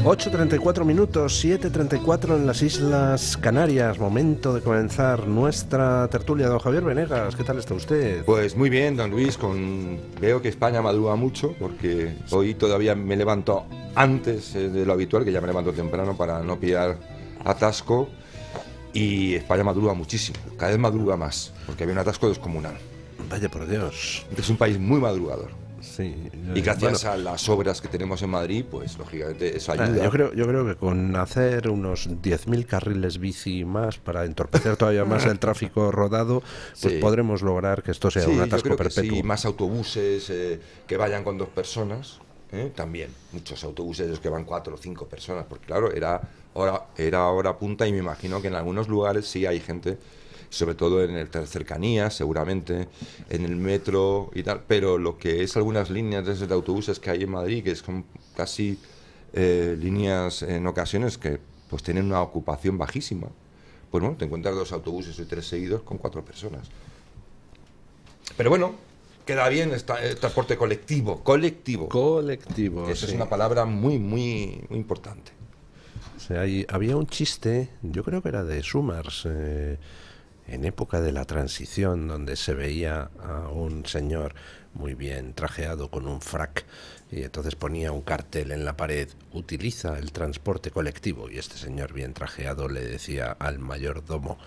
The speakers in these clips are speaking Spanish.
8:34 minutos, 7:34 en las Islas Canarias. Momento de comenzar nuestra tertulia. Don Javier Venegas, ¿qué tal está usted? Pues muy bien, don Luis. Veo que España madruga mucho, porque hoy todavía me levanto antes de lo habitual, que ya me levanto temprano para no pillar atasco. Y España madruga muchísimo, cada vez madruga más, porque había un atasco descomunal. Vaya por Dios. Es un país muy madrugador. Sí, y gracias a las obras que tenemos en Madrid, pues lógicamente eso ayuda. Yo creo que con hacer unos 10.000 carriles bici más para entorpecer todavía más el tráfico rodado, pues sí, podremos lograr que esto sea un atasco perpetuo. Sí, más autobuses que vayan con 2 personas, también. Muchos autobuses que van 4 o 5 personas, porque claro, era hora punta y me imagino que en algunos lugares sí hay gente, sobre todo en el cercanías, seguramente, en el metro y tal, pero lo que es algunas líneas de autobuses que hay en Madrid, que son casi líneas en ocasiones que pues tienen una ocupación bajísima, pues bueno, te encuentras 2 autobuses y 3 seguidos con 4 personas. Pero bueno, queda bien el transporte colectivo, que esa es una palabra muy, muy, muy importante. O sea, había un chiste, yo creo que era de Summers, en época de la transición, donde se veía a un señor muy bien trajeado con un frac y entonces ponía un cartel en la pared: utiliza el transporte colectivo, y este señor bien trajeado le decía al mayordomo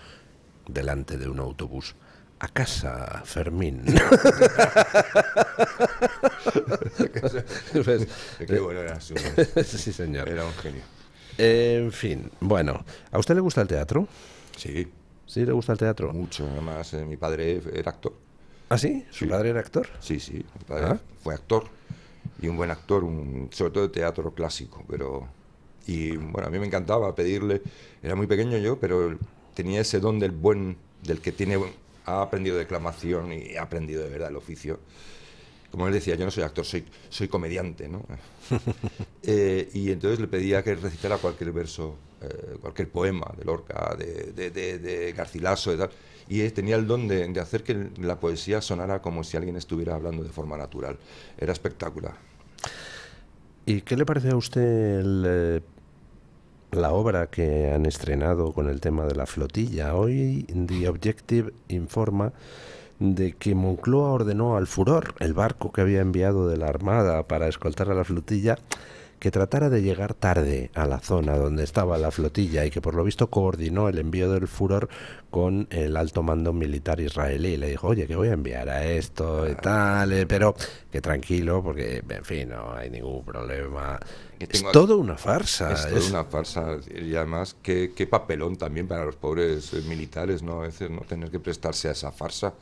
delante de un autobús: a casa, Fermín. Pues, qué bueno era Summers. Sí, señor. Era un genio. En fin, bueno, ¿a usted le gusta el teatro? Sí. ¿Sí le gusta el teatro? Mucho, además mi padre era actor. ¿Ah, sí? ¿Su padre era actor? Sí, mi padre fue actor, y un buen actor, sobre todo de teatro clásico, y bueno, a mí me encantaba pedirle, era muy pequeño yo, pero tenía ese don del que ha aprendido declamación y ha aprendido de verdad el oficio. Como él decía, yo no soy actor, soy comediante, ¿no? Y entonces le pedía que recitara cualquier verso, cualquier poema de Lorca, de Garcilaso, de tal. Y tenía el don de hacer que la poesía sonara como si alguien estuviera hablando de forma natural. Era espectacular. ¿Y qué le parece a usted la obra que han estrenado con el tema de la flotilla? Hoy The Objective informa de que Moncloa ordenó al Furor, el barco que había enviado de la Armada para escoltar a la flotilla, que tratara de llegar tarde a la zona donde estaba la flotilla, y que por lo visto coordinó el envío del Furor con el alto mando militar israelí. Le dijo: oye, que voy a enviar a esto y tal, pero que tranquilo, porque en fin, no hay ningún problema. Es todo una farsa. Es toda una farsa, y además qué papelón también para los pobres militares, ¿no? A veces no tener que prestarse a esa farsa,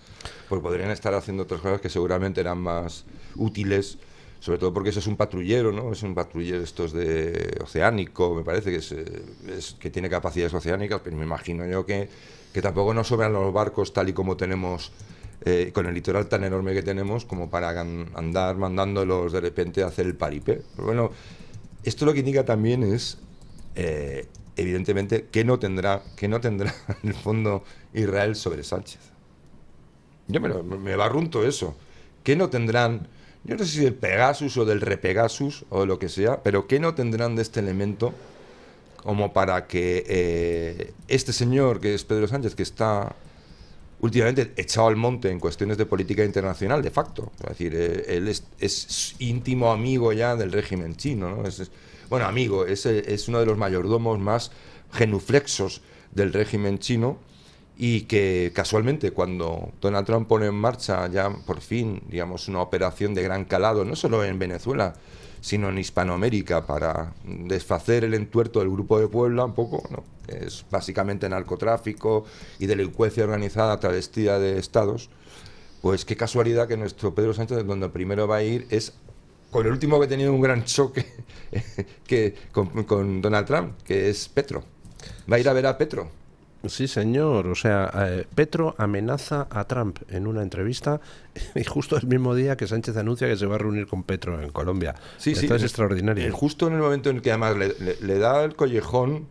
porque podrían estar haciendo otras cosas que seguramente eran más útiles, sobre todo porque eso es un patrullero, ¿no? Es un patrullero estos de oceánico, me parece que tiene capacidades oceánicas, pero me imagino yo que tampoco nos sobran los barcos tal y como tenemos, con el litoral tan enorme que tenemos, como para andar mandándolos de repente a hacer el paripé. Pero bueno, esto lo que indica también es, evidentemente, que no tendrá en el fondo Israel sobre Sánchez. Yo me barrunto eso. Que no tendrán, yo no sé si del Pegasus o del Repegasus o de lo que sea, pero que no tendrán de este elemento como para que este señor, que es Pedro Sánchez, que está últimamente echado al monte en cuestiones de política internacional, de facto. Es decir, él es íntimo amigo ya del régimen chino, ¿no? Bueno, amigo, es uno de los mayordomos más genuflexos del régimen chino, y que casualmente cuando Donald Trump pone en marcha ya por fin, digamos, una operación de gran calado, no solo en Venezuela, sino en Hispanoamérica, para desfacer el entuerto del Grupo de Puebla un poco, ¿no? Es básicamente narcotráfico y delincuencia organizada travestida de estados. Pues qué casualidad que nuestro Pedro Sánchez, donde primero va a ir, es con el último que ha tenido un gran choque con Donald Trump, que es Petro. Va a ir a ver a Petro. Sí, señor. O sea, Petro amenaza a Trump en una entrevista, y justo el mismo día que Sánchez anuncia que se va a reunir con Petro en Colombia. Sí, esto es extraordinario. Justo en el momento en el que además le da el collejón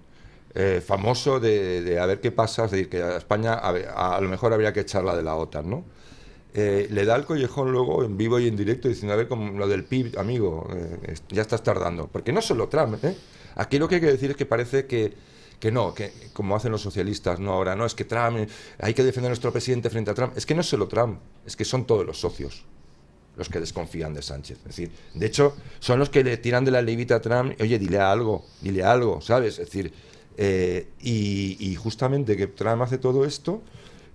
famoso de a ver qué pasa, es decir, que a España a lo mejor habría que echarla de la OTAN, ¿no? Le da el collejón luego en vivo y en directo, diciendo: a ver, como lo del PIB, amigo, ya estás tardando. Porque no solo Trump, Aquí lo que hay que decir es que parece que no, que como hacen los socialistas, no ahora, no, es que Trump, hay que defender a nuestro presidente frente a Trump. Es que no es solo Trump, es que son todos los socios los que desconfían de Sánchez. Es decir, de hecho, son los que le tiran de la levita a Trump, oye, dile algo, ¿sabes? Es decir, y justamente que Trump hace todo esto,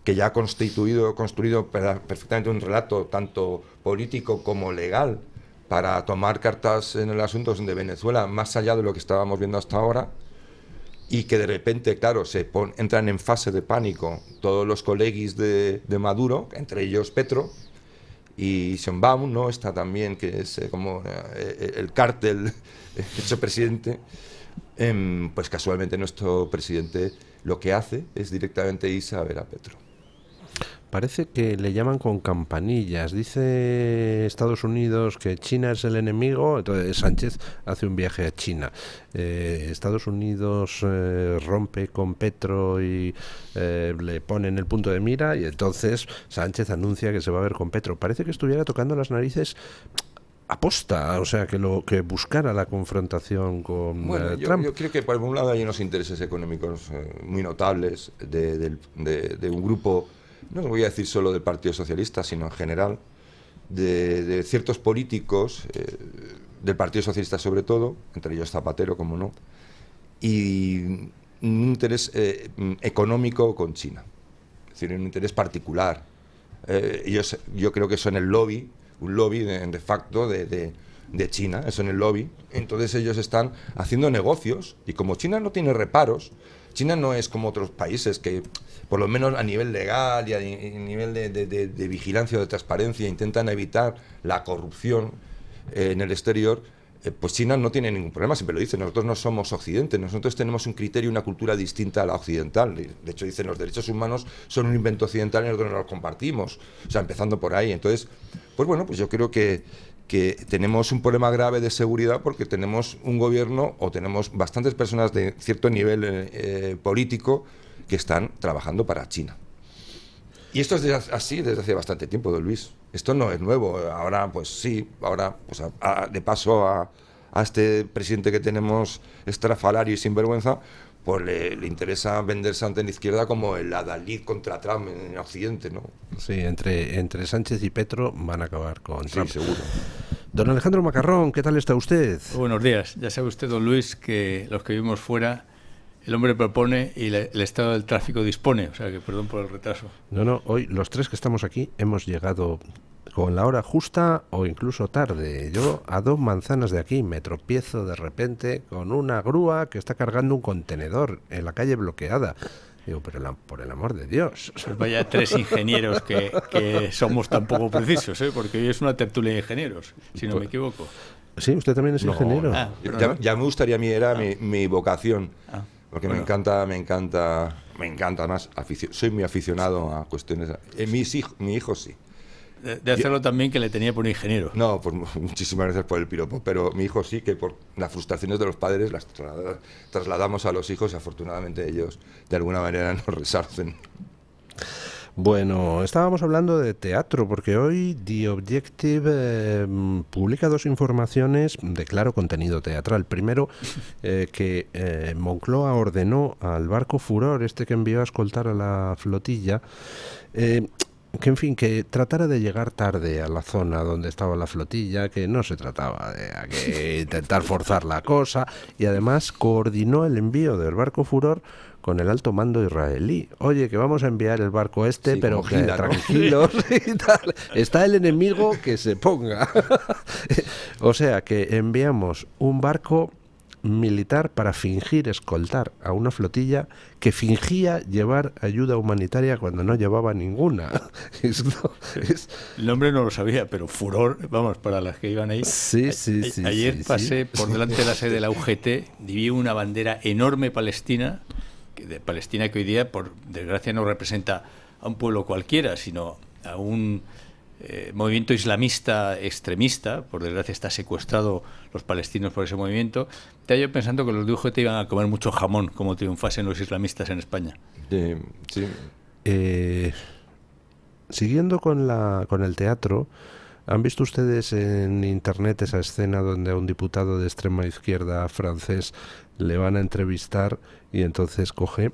que ya ha construido perfectamente un relato tanto político como legal para tomar cartas en el asunto de Venezuela, más allá de lo que estábamos viendo hasta ahora, y que de repente, claro, entran en fase de pánico todos los coleguis de Maduro, entre ellos Petro, y Sheinbaum, ¿no? Está también, que es como el cártel hecho presidente. Pues casualmente nuestro presidente lo que hace es directamente irse a ver a Petro. Parece que le llaman con campanillas. Dice Estados Unidos que China es el enemigo, entonces Sánchez hace un viaje a China. Estados Unidos rompe con Petro y le pone en el punto de mira, y entonces Sánchez anuncia que se va a ver con Petro. Parece que estuviera tocando las narices aposta, o sea, que buscara la confrontación con Trump. Yo creo que por un lado hay unos intereses económicos muy notables de un grupo, no voy a decir solo del Partido Socialista, sino en general, de ciertos políticos, del Partido Socialista sobre todo, entre ellos Zapatero, como no, y un interés económico con China, es decir, un interés particular. Yo creo que son el lobby, un lobby de facto de China, eso en el lobby. Entonces ellos están haciendo negocios, y como China no tiene reparos, China no es como otros países que, por lo menos a nivel legal y a nivel de vigilancia o de transparencia, intentan evitar la corrupción en el exterior. Pues China no tiene ningún problema, siempre lo dice, nosotros no somos Occidente, nosotros tenemos un criterio y una cultura distinta a la occidental. De hecho, dicen, los derechos humanos son un invento occidental y nosotros no los compartimos, o sea, empezando por ahí. Entonces, pues bueno, pues yo creo que tenemos un problema grave de seguridad porque tenemos un gobierno, o tenemos bastantes personas de cierto nivel político que están trabajando para China. Y esto es así desde hace bastante tiempo, don Luis. Esto no es nuevo. Ahora, pues sí, pues de paso a este presidente que tenemos estrafalario y sinvergüenza, pues le interesa venderse ante la izquierda como el adalid contra Trump en Occidente, ¿no? Sí, entre Sánchez y Petro van a acabar con Trump. Sí, seguro. Don Alejandro Macarrón, ¿qué tal está usted? Buenos días. Ya sabe usted, don Luis, que los que vivimos fuera, el hombre propone y el estado del tráfico dispone. O sea que perdón por el retraso. No, hoy los tres que estamos aquí hemos llegado con la hora justa o incluso tarde. Yo a 2 manzanas de aquí me tropiezo de repente con una grúa que está cargando un contenedor en la calle bloqueada. Digo, pero por el amor de Dios. Pues vaya 3 ingenieros que somos tan poco precisos, ¿eh? Porque hoy es una tertulia de ingenieros, si no me equivoco. Sí, usted también es ingeniero. Ya me gustaría, a mí era mi vocación. Porque bueno, me encanta más. Soy muy aficionado a cuestiones. Mi hijo sí. De hacerlo también, que le tenía por ingeniero. No, pues muchísimas gracias por el piropo, pero mi hijo sí, que por las frustraciones de los padres las trasladamos a los hijos, y afortunadamente ellos de alguna manera nos resarcen. Bueno, estábamos hablando de teatro, porque hoy The Objective publica 2 informaciones de claro contenido teatral. Primero, que Moncloa ordenó al barco Furor, este que envió a escoltar a la flotilla, que en fin, que tratara de llegar tarde a la zona donde estaba la flotilla, que no se trataba de intentar forzar la cosa, y además coordinó el envío del barco Furor con el alto mando israelí. Oye, que vamos a enviar el barco sí, pero que Gila, tranquilos, ¿no? Y tal. Está el enemigo, que se ponga. O sea, que enviamos un barco militar para fingir escoltar a una flotilla que fingía llevar ayuda humanitaria cuando no llevaba ninguna. El nombre no lo sabía, pero Furor, vamos, para las que iban ahí. Sí. Ayer pasé por delante de la sede de la UGT y vi una bandera enorme palestina que hoy día, por desgracia, no representa a un pueblo cualquiera, sino a un movimiento islamista extremista. Por desgracia está secuestrado los palestinos por ese movimiento. Estaba yo pensando que los de UGT iban a comer mucho jamón, como triunfasen los islamistas en España. Sí. Siguiendo con el teatro, ¿han visto ustedes en internet esa escena donde a un diputado de extrema izquierda francés le van a entrevistar y entonces coge,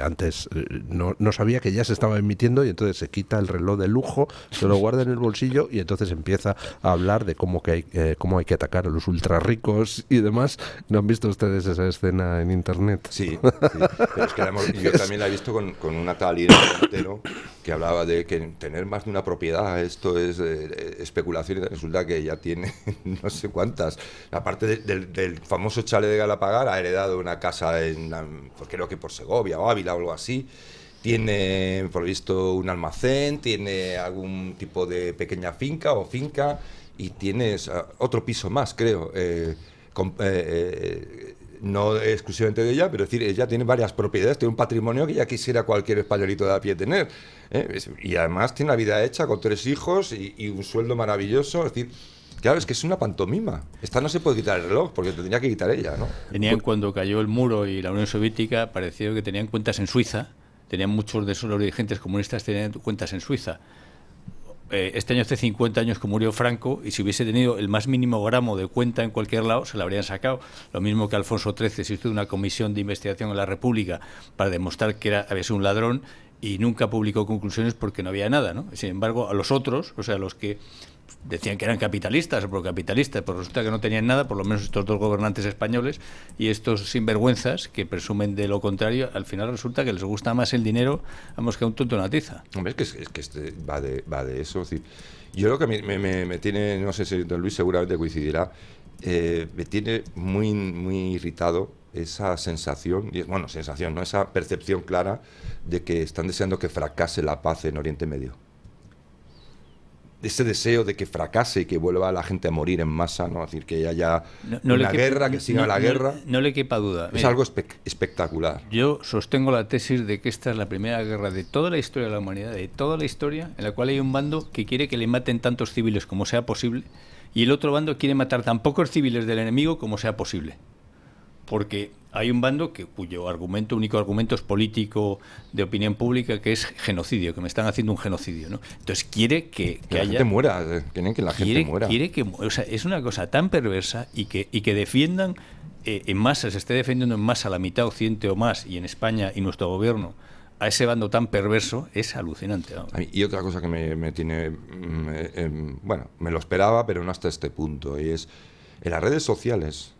antes no sabía que ya se estaba emitiendo y entonces se quita el reloj de lujo, se lo guarda en el bolsillo y entonces empieza a hablar de cómo hay que atacar a los ultra ricos y demás. ¿No han visto ustedes esa escena en internet? Sí, pero es que yo también la he visto con una tal Irene Montero que hablaba de que tener más de una propiedad, esto es especulación, y resulta que ya tiene no sé cuántas. Aparte del famoso chalet de Galapagar, ha heredado una casa creo que por Segovia o Ávila o algo así. Tiene, por lo visto, un almacén, tiene algún tipo de pequeña finca y tiene otro piso más, creo. No exclusivamente de ella, pero es decir, ella tiene varias propiedades, tiene un patrimonio que ya quisiera cualquier españolito de a pie tener. Y además tiene una vida hecha con 3 hijos y un sueldo maravilloso. Es decir, claro, es que es una pantomima. Esta no se puede quitar el reloj, porque tendría que quitar ella, ¿no? Tenían, cuando cayó el muro y la Unión Soviética, pareció que tenían cuentas en Suiza. Tenían muchos de esos dirigentes comunistas tenían cuentas en Suiza. Este año hace 50 años que murió Franco, y si hubiese tenido el más mínimo gramo de cuenta en cualquier lado, se la habrían sacado. Lo mismo que Alfonso XIII, se hizo una comisión de investigación en la República para demostrar que había sido un ladrón, y nunca publicó conclusiones porque no había nada, ¿no? Sin embargo, a los otros, o sea, los que decían que eran capitalistas o procapitalistas, pues resulta que no tenían nada, por lo menos estos 2 gobernantes españoles, y estos sinvergüenzas que presumen de lo contrario, al final resulta que les gusta más el dinero, vamos, que a un tonto una tiza. Hombre, es que va de eso. Es decir, yo lo que me tiene, no sé si don Luis seguramente coincidirá, me tiene muy, muy irritado esa sensación, ¿no? Esa percepción clara de que están deseando que fracase la paz en Oriente Medio. Ese deseo de que fracase y que vuelva la gente a morir en masa, ¿no? Es decir, que haya una guerra, que siga la guerra. No le quepa duda. Es algo espectacular. Yo sostengo la tesis de que esta es la primera guerra de toda la historia de la humanidad, de toda la historia, en la cual hay un bando que quiere que le maten tantos civiles como sea posible, y el otro bando quiere matar tan pocos civiles del enemigo como sea posible. Porque hay un bando cuyo único argumento es político, de opinión pública, que es genocidio, que me están haciendo un genocidio, ¿no? Entonces quiere que la gente muera, quieren que la gente muera. O sea, es una cosa tan perversa, y que defiendan en masa, se esté defendiendo en masa la mitad, Occidente o más, y en España y nuestro gobierno, a ese bando tan perverso, es alucinante, ¿no? Y otra cosa que me tiene, bueno, me lo esperaba, pero no hasta este punto, y es en las redes sociales.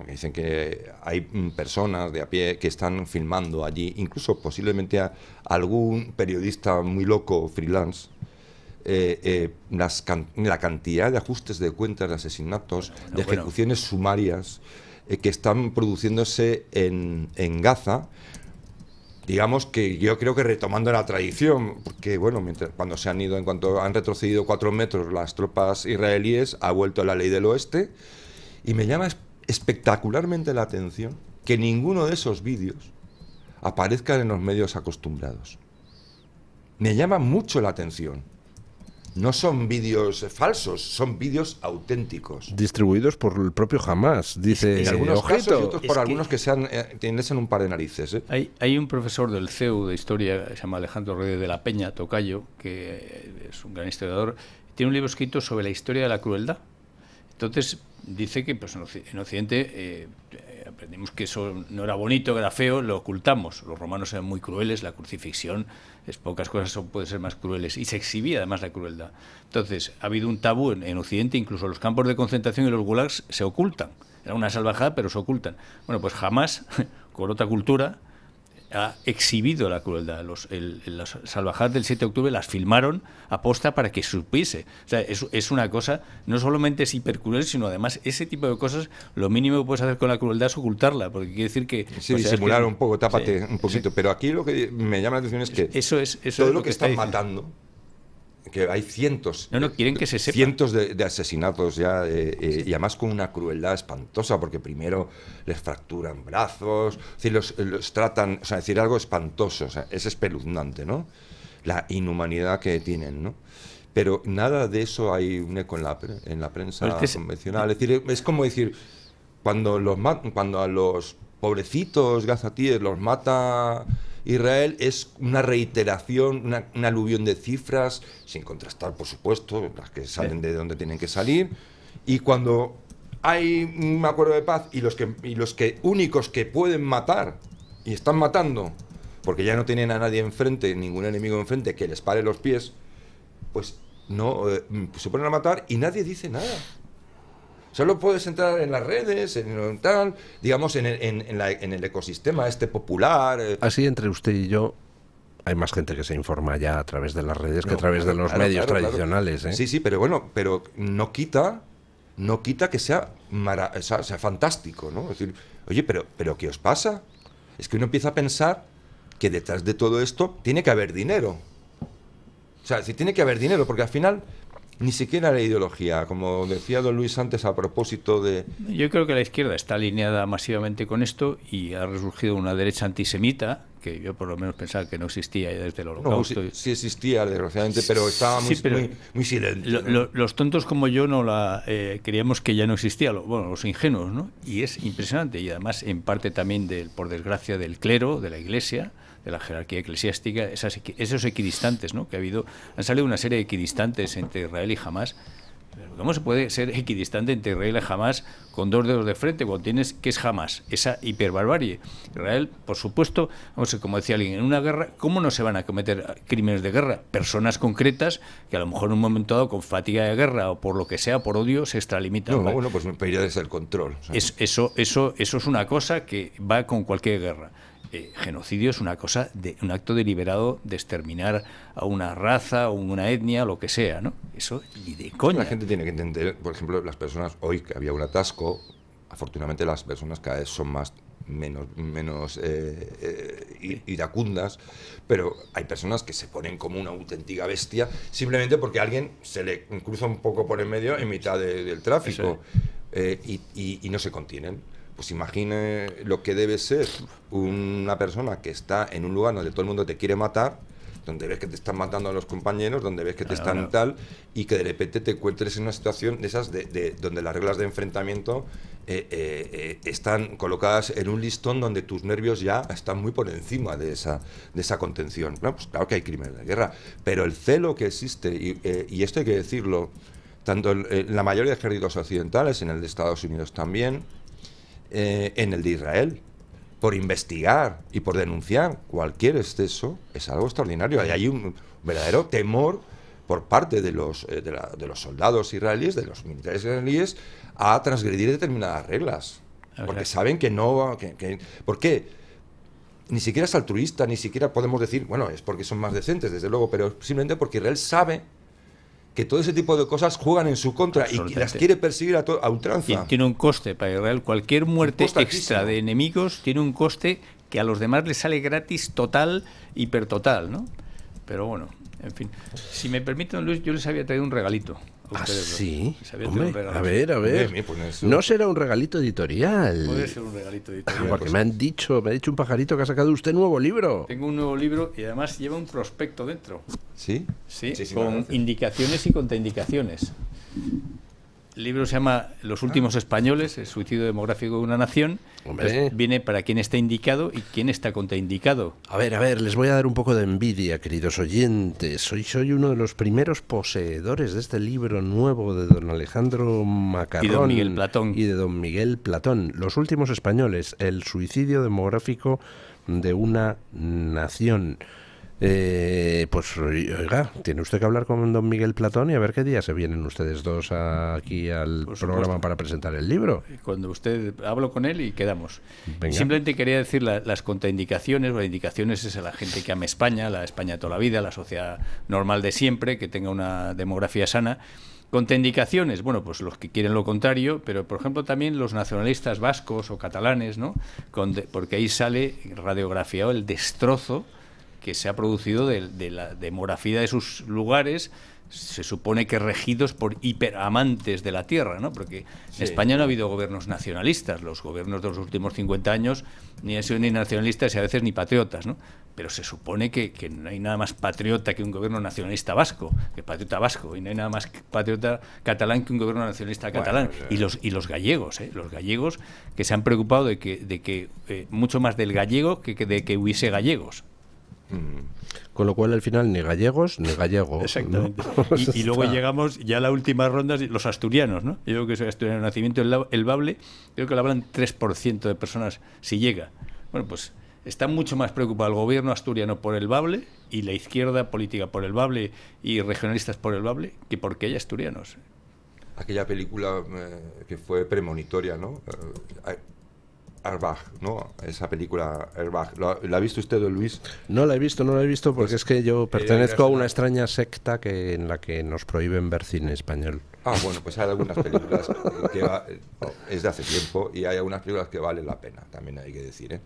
Dicen que hay personas de a pie que están filmando allí, incluso posiblemente a algún periodista muy loco, freelance, la cantidad de ajustes de cuentas, de asesinatos, de ejecuciones sumarias que están produciéndose en Gaza. Digamos que yo creo que retomando la tradición, porque bueno, cuando se han ido, en cuanto han retrocedido 4 metros las tropas israelíes, ha vuelto la ley del oeste, y me llama espectacularmente la atención que ninguno de esos vídeos aparezcan en los medios acostumbrados. Me llama mucho la atención. No son vídeos falsos, son vídeos auténticos. Distribuidos por el propio Hamas, dice. En algunos casos, y otros por algunos que tienen un par de narices. Hay un profesor del CEU de historia, se llama Alejandro Reyes de la Peña, tocayo, que es un gran historiador, tiene un libro escrito sobre la historia de la crueldad. Entonces dice que pues, en Occidente aprendimos que eso no era bonito, que era feo, lo ocultamos. Los romanos eran muy crueles, la crucifixión, pocas cosas pueden ser más crueles, y se exhibía además la crueldad. Entonces ha habido un tabú en Occidente, incluso los campos de concentración y los gulags se ocultan. Era una salvajada, pero se ocultan. Bueno, pues jamás, con otra cultura, ha exhibido la crueldad. Las salvajadas del 7 de octubre las filmaron aposta para que supiese. O sea, es una cosa, no solamente es hipercruel, sino además ese tipo de cosas, lo mínimo que puedes hacer con la crueldad es ocultarla, porque quiere decir que... Sí, simular un poco, tápate un poquito. Sí. Pero aquí lo que me llama la atención es que eso todo lo que están matando, que hay cientos, quieren que se sepa. Cientos de asesinatos ya, y además con una crueldad espantosa, porque primero les fracturan brazos, es decir, los tratan, o sea, decir algo espantoso, o sea, es espeluznante, ¿no? La inhumanidad que tienen, ¿no? Pero nada de eso hay un eco en la prensa convencional. Es decir, es como decir, cuando a los pobrecitos gazatíes los mata Israel, es una reiteración, una aluvión de cifras, sin contrastar, por supuesto, las que salen de donde tienen que salir, y cuando hay un acuerdo de paz y los que únicos que pueden matar y están matando porque ya no tienen a nadie enfrente, ningún enemigo enfrente que les pare los pies, pues no se ponen a matar y nadie dice nada. Solo puedes entrar en las redes, en tal, digamos, en el ecosistema popular. Así entre usted y yo, hay más gente que se informa ya a través de las redes que a través de los medios tradicionales. Claro. Sí, pero bueno, pero no quita que sea fantástico, ¿no? Es decir, oye, pero ¿qué os pasa? Es que uno empieza a pensar que detrás de todo esto tiene que haber dinero. O sea, tiene que haber dinero, porque al final ni siquiera la ideología, como decía don Luis antes a propósito de... Yo creo que la izquierda está alineada masivamente con esto y ha resurgido una derecha antisemita, que yo por lo menos pensaba que no existía desde el Holocausto. No, sí existía, desgraciadamente, pero estaba muy silente. Los tontos como yo no creíamos que ya no existía, los ingenuos, ¿no? Y es impresionante, y además en parte también, por desgracia, del clero, de la Iglesia, de la jerarquía eclesiástica, esos equidistantes, ¿no? Que han salido una serie de equidistantes entre Israel y Hamás. Pero ¿cómo se puede ser equidistante entre Israel y Hamás con dos dedos de frente cuando tienes que es Hamás, esa hiperbarbarie? Israel, por supuesto, como decía alguien, en una guerra, ¿cómo no se van a cometer crímenes de guerra? Personas concretas que a lo mejor en un momento dado, con fatiga de guerra o por lo que sea, por odio, se extralimitan. No, bueno, pues me pediría desde el control. O sea. Eso es una cosa que va con cualquier guerra. Genocidio es un acto deliberado de exterminar a una raza o una etnia, lo que sea, ¿no? Eso ni de coña. La gente tiene que entender, por ejemplo, las personas, hoy que había un atasco, afortunadamente las personas cada vez son menos iracundas, pero hay personas que se ponen como una auténtica bestia simplemente porque a alguien se le cruza un poco por en medio en mitad del tráfico y no se contienen. Pues imagine lo que debe ser una persona que está en un lugar donde todo el mundo te quiere matar, donde ves que te están matando a los compañeros, donde ves que te están tal, y que de repente te encuentres en una situación de esas donde las reglas de enfrentamiento están colocadas en un listón donde tus nervios ya están muy por encima de esa contención. Bueno, pues claro que hay crímenes de guerra, pero el celo que existe, y esto hay que decirlo, tanto en la mayoría de ejércitos occidentales, en el de Estados Unidos también, en el de Israel, por investigar y por denunciar cualquier exceso, es algo extraordinario. Y hay un verdadero temor por parte de los soldados israelíes, de los militares israelíes, a transgredir determinadas reglas. Porque saben que no... ¿Por qué? Ni siquiera es altruista, ni siquiera podemos decir, bueno, es porque son más decentes, desde luego, pero simplemente porque Israel sabe que todo ese tipo de cosas juegan en su contra y las quiere perseguir a ultranza. Tiene un coste para Israel. Cualquier muerte extra de enemigos tiene un coste que a los demás les sale gratis, total, hipertotal, ¿no? Pero bueno, en fin. Si me permiten, Luis, yo les había traído un regalito. Sí, hombre, a ver. No será un regalito editorial. Puede ser un regalito editorial. Porque me ha dicho un pajarito que ha sacado usted nuevo libro. Tengo un nuevo libro y además lleva un prospecto dentro. ¿Sí? Sí, con indicaciones y contraindicaciones. El libro se llama Los últimos españoles, el suicidio demográfico de una nación. Pues viene para quién está indicado y quién está contraindicado. A ver, les voy a dar un poco de envidia, queridos oyentes. Soy uno de los primeros poseedores de este libro nuevo de don Alejandro Macarrón y don Miguel Platón. Y de don Miguel Platón. Los últimos españoles, el suicidio demográfico de una nación. Pues oiga, tiene usted que hablar con don Miguel Platón y a ver qué día se vienen ustedes dos aquí al programa para presentar el libro. Cuando usted hablo con él y quedamos. Venga. Simplemente quería decir las contraindicaciones. Las indicaciones es a la gente que ama España, la España de toda la vida, la sociedad normal de siempre, que tenga una demografía sana. Contraindicaciones, bueno, pues los que quieren lo contrario, pero por ejemplo también los nacionalistas vascos o catalanes, ¿no? Porque ahí sale radiografiado el destrozo que se ha producido de la demografía de sus lugares, se supone que regidos por hiperamantes de la tierra, ¿no? Porque en España no ha habido gobiernos nacionalistas, los gobiernos de los últimos 50 años ni han sido ni nacionalistas y a veces ni patriotas, ¿no? Pero se supone que no hay nada más patriota que un gobierno nacionalista vasco, que patriota vasco, y no hay nada más patriota catalán que un gobierno nacionalista catalán. Y los gallegos, los gallegos que se han preocupado de que mucho más del gallego que de que hubiese gallegos. Con lo cual al final ni gallegos ni gallego. Exactamente. ¿no? Y luego llegamos ya a la última ronda, los asturianos, ¿no? Yo creo que soy asturiano de nacimiento, el bable, creo que lo hablan 3% de personas, si llega. Bueno, pues está mucho más preocupado el gobierno asturiano por el bable y la izquierda política por el bable y regionalistas por el bable que porque hay asturianos. Aquella película que fue premonitoria, ¿no? Airbag, ¿no? Esa película Airbag. ¿La ha visto usted, don Luis? No la he visto porque pues, es que yo pertenezco a una extraña secta en la que nos prohíben ver cine español. Ah, bueno, pues hay algunas películas es de hace tiempo y hay algunas películas que valen la pena, también hay que decir, ¿eh?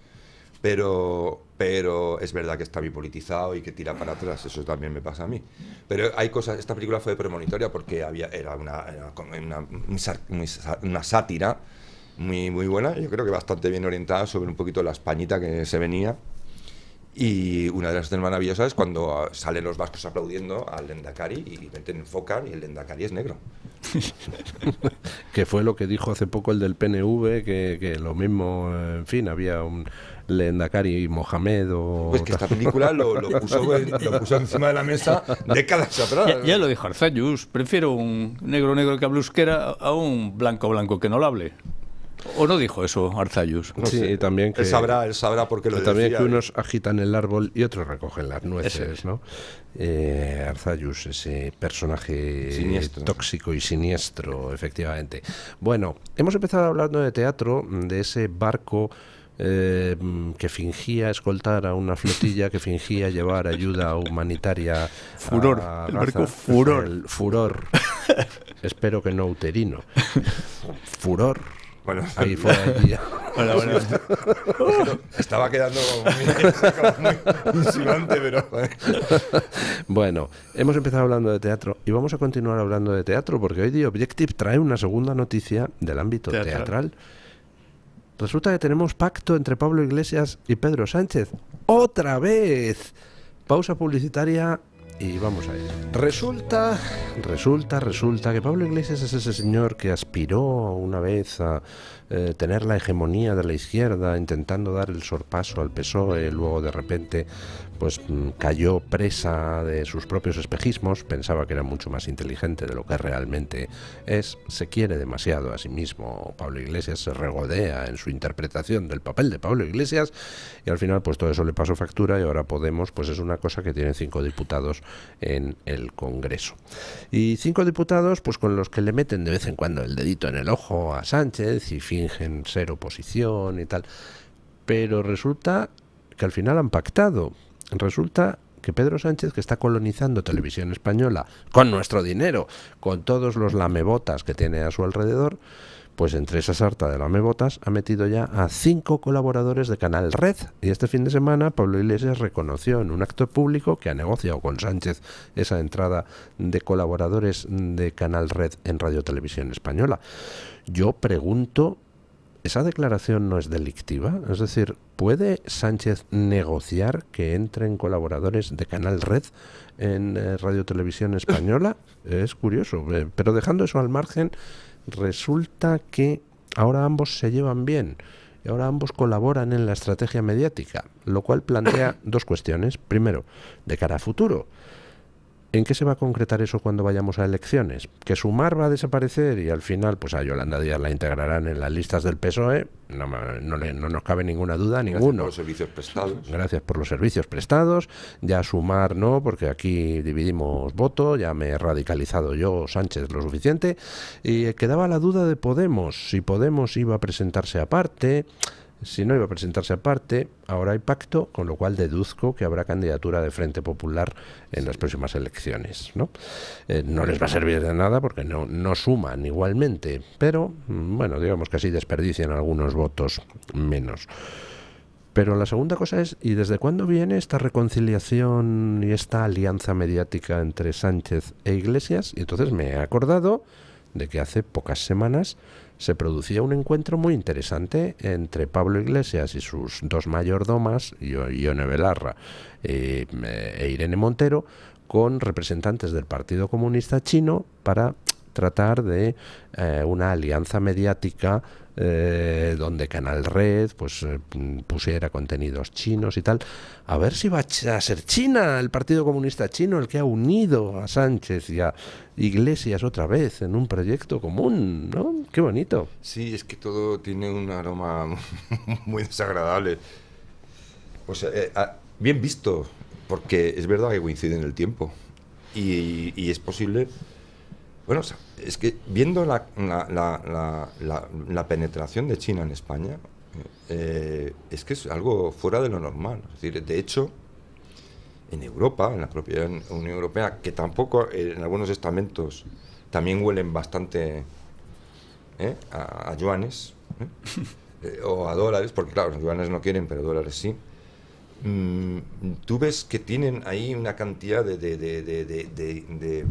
Pero es verdad que está bien politizado y que tira para atrás, eso también me pasa a mí. Pero hay cosas, esta película fue premonitoria porque era una sátira muy buena, yo creo que bastante bien orientada sobre un poquito la Españita que se venía. Y una de las escenas maravillosas es cuando salen los vascos aplaudiendo al Lehendakari y enfocan y el Lehendakari es negro. Que fue lo que dijo hace poco el del PNV, que lo mismo, en fin, había un Lehendakari Mohamed o... Pues que esta película lo puso encima de la mesa décadas atrás. Ya lo dijo Arzallus, prefiero un negro que hable euskera a un blanco que no lo hable. ¿O no dijo eso Arzallus? No sí, sé. También que... Él sabrá por qué lo decía. También que unos agitan el árbol y otros recogen las nueces, ¿no? Arzallus, ese personaje siniestro, tóxico y siniestro, efectivamente. Bueno, hemos empezado hablando de teatro, de ese barco que fingía escoltar a una flotilla, que fingía llevar ayuda humanitaria. Furor, el barco Furor. El Furor. Espero que no uterino. Furor. Bueno, ahí fue allí. Bueno. Estaba quedando muy insinuante, pero... Bueno, hemos empezado hablando de teatro y vamos a continuar hablando de teatro porque hoy The Objective trae una segunda noticia del ámbito teatral. Resulta que tenemos pacto entre Pablo Iglesias y Pedro Sánchez. ¡Otra vez! Pausa publicitaria y vamos a ir. Resulta que Pablo Iglesias es ese señor que aspiró una vez a tener la hegemonía de la izquierda, intentando dar el sorpaso al PSOE, luego de repente pues cayó presa de sus propios espejismos, pensaba que era mucho más inteligente de lo que realmente es, se quiere demasiado a sí mismo Pablo Iglesias, se regodea en su interpretación del papel de Pablo Iglesias y al final pues todo eso le pasó factura y ahora Podemos pues es una cosa que tiene 5 diputados en el Congreso. Y 5 diputados pues con los que le meten de vez en cuando el dedito en el ojo a Sánchez y fingen ser oposición y tal, pero resulta que al final han pactado. Resulta que Pedro Sánchez, que está colonizando Televisión Española con nuestro dinero, con todos los lamebotas que tiene a su alrededor, pues entre esa sarta de lamebotas ha metido ya a 5 colaboradores de Canal Red. Y este fin de semana Pablo Iglesias reconoció en un acto público que ha negociado con Sánchez esa entrada de colaboradores de Canal Red en Radio Televisión Española. Yo pregunto, ¿esa declaración no es delictiva? Es decir, ¿puede Sánchez negociar que entren colaboradores de Canal Red en Radio Televisión Española? Es curioso, pero dejando eso al margen, resulta que ahora ambos se llevan bien y ahora ambos colaboran en la estrategia mediática, lo cual plantea dos cuestiones. Primero, de cara a futuro, ¿en qué se va a concretar eso cuando vayamos a elecciones? ¿Que Sumar va a desaparecer y al final pues a Yolanda Díaz la integrarán en las listas del PSOE? No nos cabe ninguna duda, ninguno. Gracias por los servicios prestados. Gracias por los servicios prestados. Ya Sumar no, porque aquí dividimos voto, ya me he radicalizado yo, Sánchez, lo suficiente. Y quedaba la duda de Podemos, si Podemos iba a presentarse aparte. Si no iba a presentarse aparte, ahora hay pacto, con lo cual deduzco que habrá candidatura de Frente Popular en las próximas elecciones, ¿no? No les va a servir de nada porque no suman igualmente, pero bueno, digamos que así desperdician algunos votos menos. Pero la segunda cosa es, ¿y desde cuándo viene esta reconciliación y esta alianza mediática entre Sánchez e Iglesias? Y entonces me he acordado de que hace pocas semanas se producía un encuentro muy interesante entre Pablo Iglesias y sus dos mayordomas, Ione Belarra e Irene Montero, con representantes del Partido Comunista Chino para tratar de una alianza mediática donde Canal Red pues pusiera contenidos chinos y tal. A ver si va a ser China, el Partido Comunista Chino, el que ha unido a Sánchez y a Iglesias otra vez en un proyecto común, ¿no? Qué bonito. Sí, es que todo tiene un aroma muy desagradable. O sea, bien visto, porque es verdad que coincide en el tiempo. Y es posible. Bueno, o sea, es que viendo la penetración de China en España, es que es algo fuera de lo normal. Es decir, de hecho, en Europa, en la propia Unión Europea, que tampoco en algunos estamentos también huelen bastante a yuanes o a dólares, porque claro, los yuanes no quieren, pero dólares sí. Tú ves que tienen ahí una cantidad de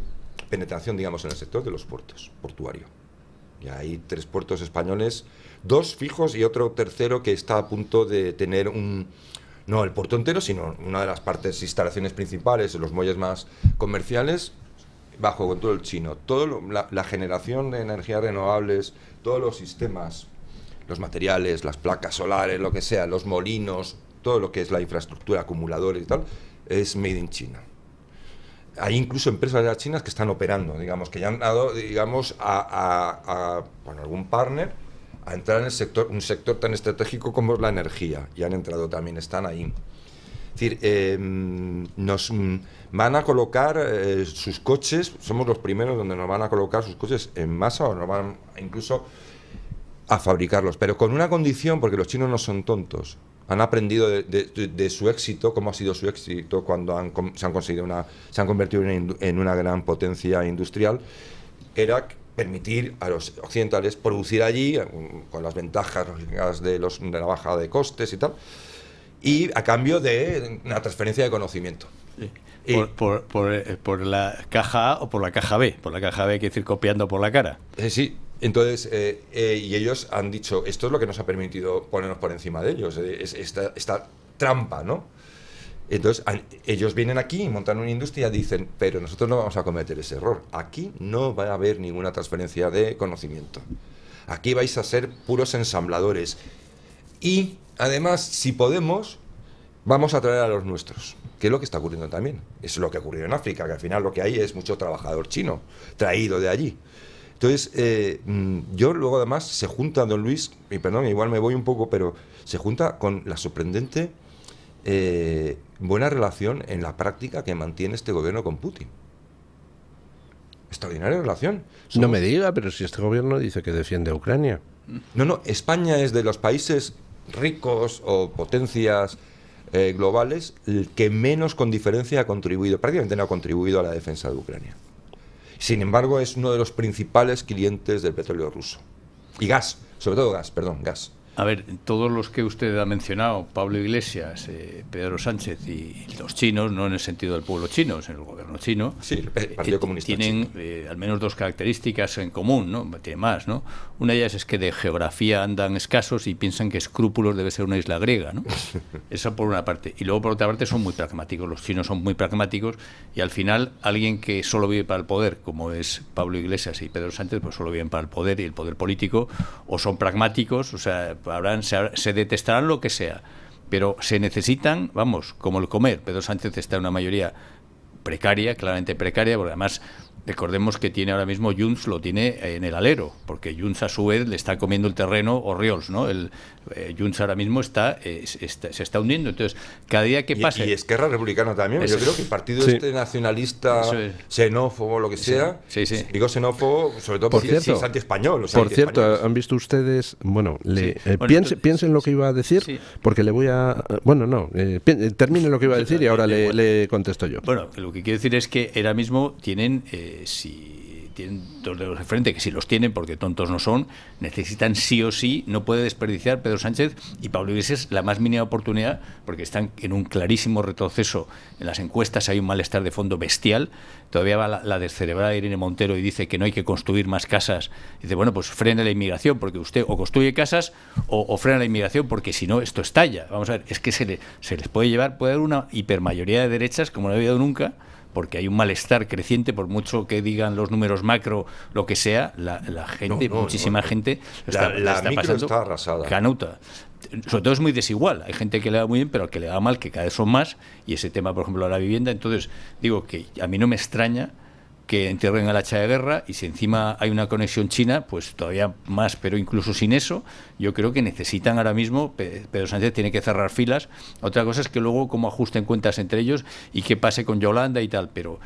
penetración, digamos, en el sector de los puertos, portuario. Y hay 3 puertos españoles, 2 fijos y otro tercero que está a punto de tener no el puerto entero, sino una de las partes, instalaciones principales, los muelles más comerciales, bajo control chino. La generación de energías renovables, todos los sistemas, los materiales, las placas solares, lo que sea, los molinos, todo lo que es la infraestructura, acumuladores y tal, es made in China. Hay incluso empresas de las chinas que están operando, digamos, que ya han dado, digamos, a algún partner a entrar en el sector, un sector tan estratégico como es la energía, y han entrado también, están ahí. Es decir, nos van a colocar sus coches, somos los primeros donde nos van a colocar sus coches en masa, o nos van incluso a fabricarlos, pero con una condición, porque los chinos no son tontos. Han aprendido de su éxito, cómo ha sido su éxito cuando se han convertido en una gran potencia industrial, era permitir a los occidentales producir allí, con las ventajas de la bajada de costes y tal, y a cambio de una transferencia de conocimiento. Sí. Por la caja A o por la caja B. Por la caja B, quiere decir copiando por la cara. Sí. Entonces, y ellos han dicho, esto es lo que nos ha permitido ponernos por encima de ellos, esta trampa, ¿no? Entonces, ellos vienen aquí y montan una industria y dicen, pero nosotros no vamos a cometer ese error. Aquí no va a haber ninguna transferencia de conocimiento. Aquí vais a ser puros ensambladores. Y, además, si podemos, vamos a traer a los nuestros, que es lo que está ocurriendo también. Es lo que ocurrió en África, que al final lo que hay es mucho trabajador chino traído de allí. Entonces, yo luego además se junta, don Luis, y perdón, igual me voy un poco, pero se junta con la sorprendente buena relación en la práctica que mantiene este gobierno con Putin. Extraordinaria relación. No me diga, pero si este gobierno dice que defiende a Ucrania. No, España es de los países ricos o potencias globales el que menos con diferencia ha contribuido, prácticamente no ha contribuido a la defensa de Ucrania. Sin embargo, es uno de los principales clientes del petróleo ruso. Y gas, sobre todo gas. A ver, todos los que usted ha mencionado, Pablo Iglesias, Pedro Sánchez y los chinos, no en el sentido del pueblo chino, en el gobierno chino, sí, el Partido Comunista tienen al menos 2 características en común, ¿no? Tiene más, ¿no? Una de ellas es que de geografía andan escasos y piensan que Escrúpulos debe ser una isla griega, ¿no? Eso por una parte. Y luego por otra parte son muy pragmáticos, los chinos son muy pragmáticos y al final alguien que solo vive para el poder, como es Pablo Iglesias y Pedro Sánchez, pues solo viven para el poder y el poder político, o son pragmáticos, o sea, se detestarán lo que sea, pero se necesitan, vamos, como el comer. Pedro Sánchez está en una mayoría precaria, claramente precaria, porque además recordemos que tiene ahora mismo Junts, lo tiene en el alero, porque Junts a su vez le está comiendo el terreno Orriols, ¿no? Junts ahora mismo se está hundiendo. Entonces, cada día que pase... Y Esquerra Republicana también. Yo creo que el partido nacionalista, xenófobo, lo que sea, digo xenófobo, sobre todo porque es anti-español. O sea, por cierto, ¿han visto ustedes? Bueno, piensen lo que iba a decir, porque le voy a... Bueno, no, termine lo que iba a decir y ahora le contesto yo. Bueno, lo que quiero decir es que ahora mismo tienen... si tienen 2 dedos de frente, que si los tienen, porque tontos no son, necesitan sí o sí, no puede desperdiciar Pedro Sánchez y Pablo Iglesias la más mínima oportunidad, porque están en un clarísimo retroceso en las encuestas, hay un malestar de fondo bestial. Todavía va la descerebrada Irene Montero y dice que no hay que construir más casas. Dice, bueno, pues frene la inmigración, porque usted o construye casas o frena la inmigración, porque si no, esto estalla. Vamos a ver, es que se les puede haber una hipermayoría de derechas, como no ha habido nunca, porque hay un malestar creciente, por mucho que digan los números macro, lo que sea, la gente, muchísima gente la está micro pasando está arrasada. canuta. Sobre todo es muy desigual, hay gente que le va muy bien, pero al que le va mal, que cada vez son más, y ese tema, por ejemplo, de la vivienda. Entonces digo que a mí no me extraña que entierren al hacha de guerra, y si encima hay una conexión china, pues todavía más, pero incluso sin eso, yo creo que necesitan ahora mismo, Pedro Sánchez tiene que cerrar filas. Otra cosa es que luego cómo ajusten cuentas entre ellos y qué pase con Yolanda y tal, pero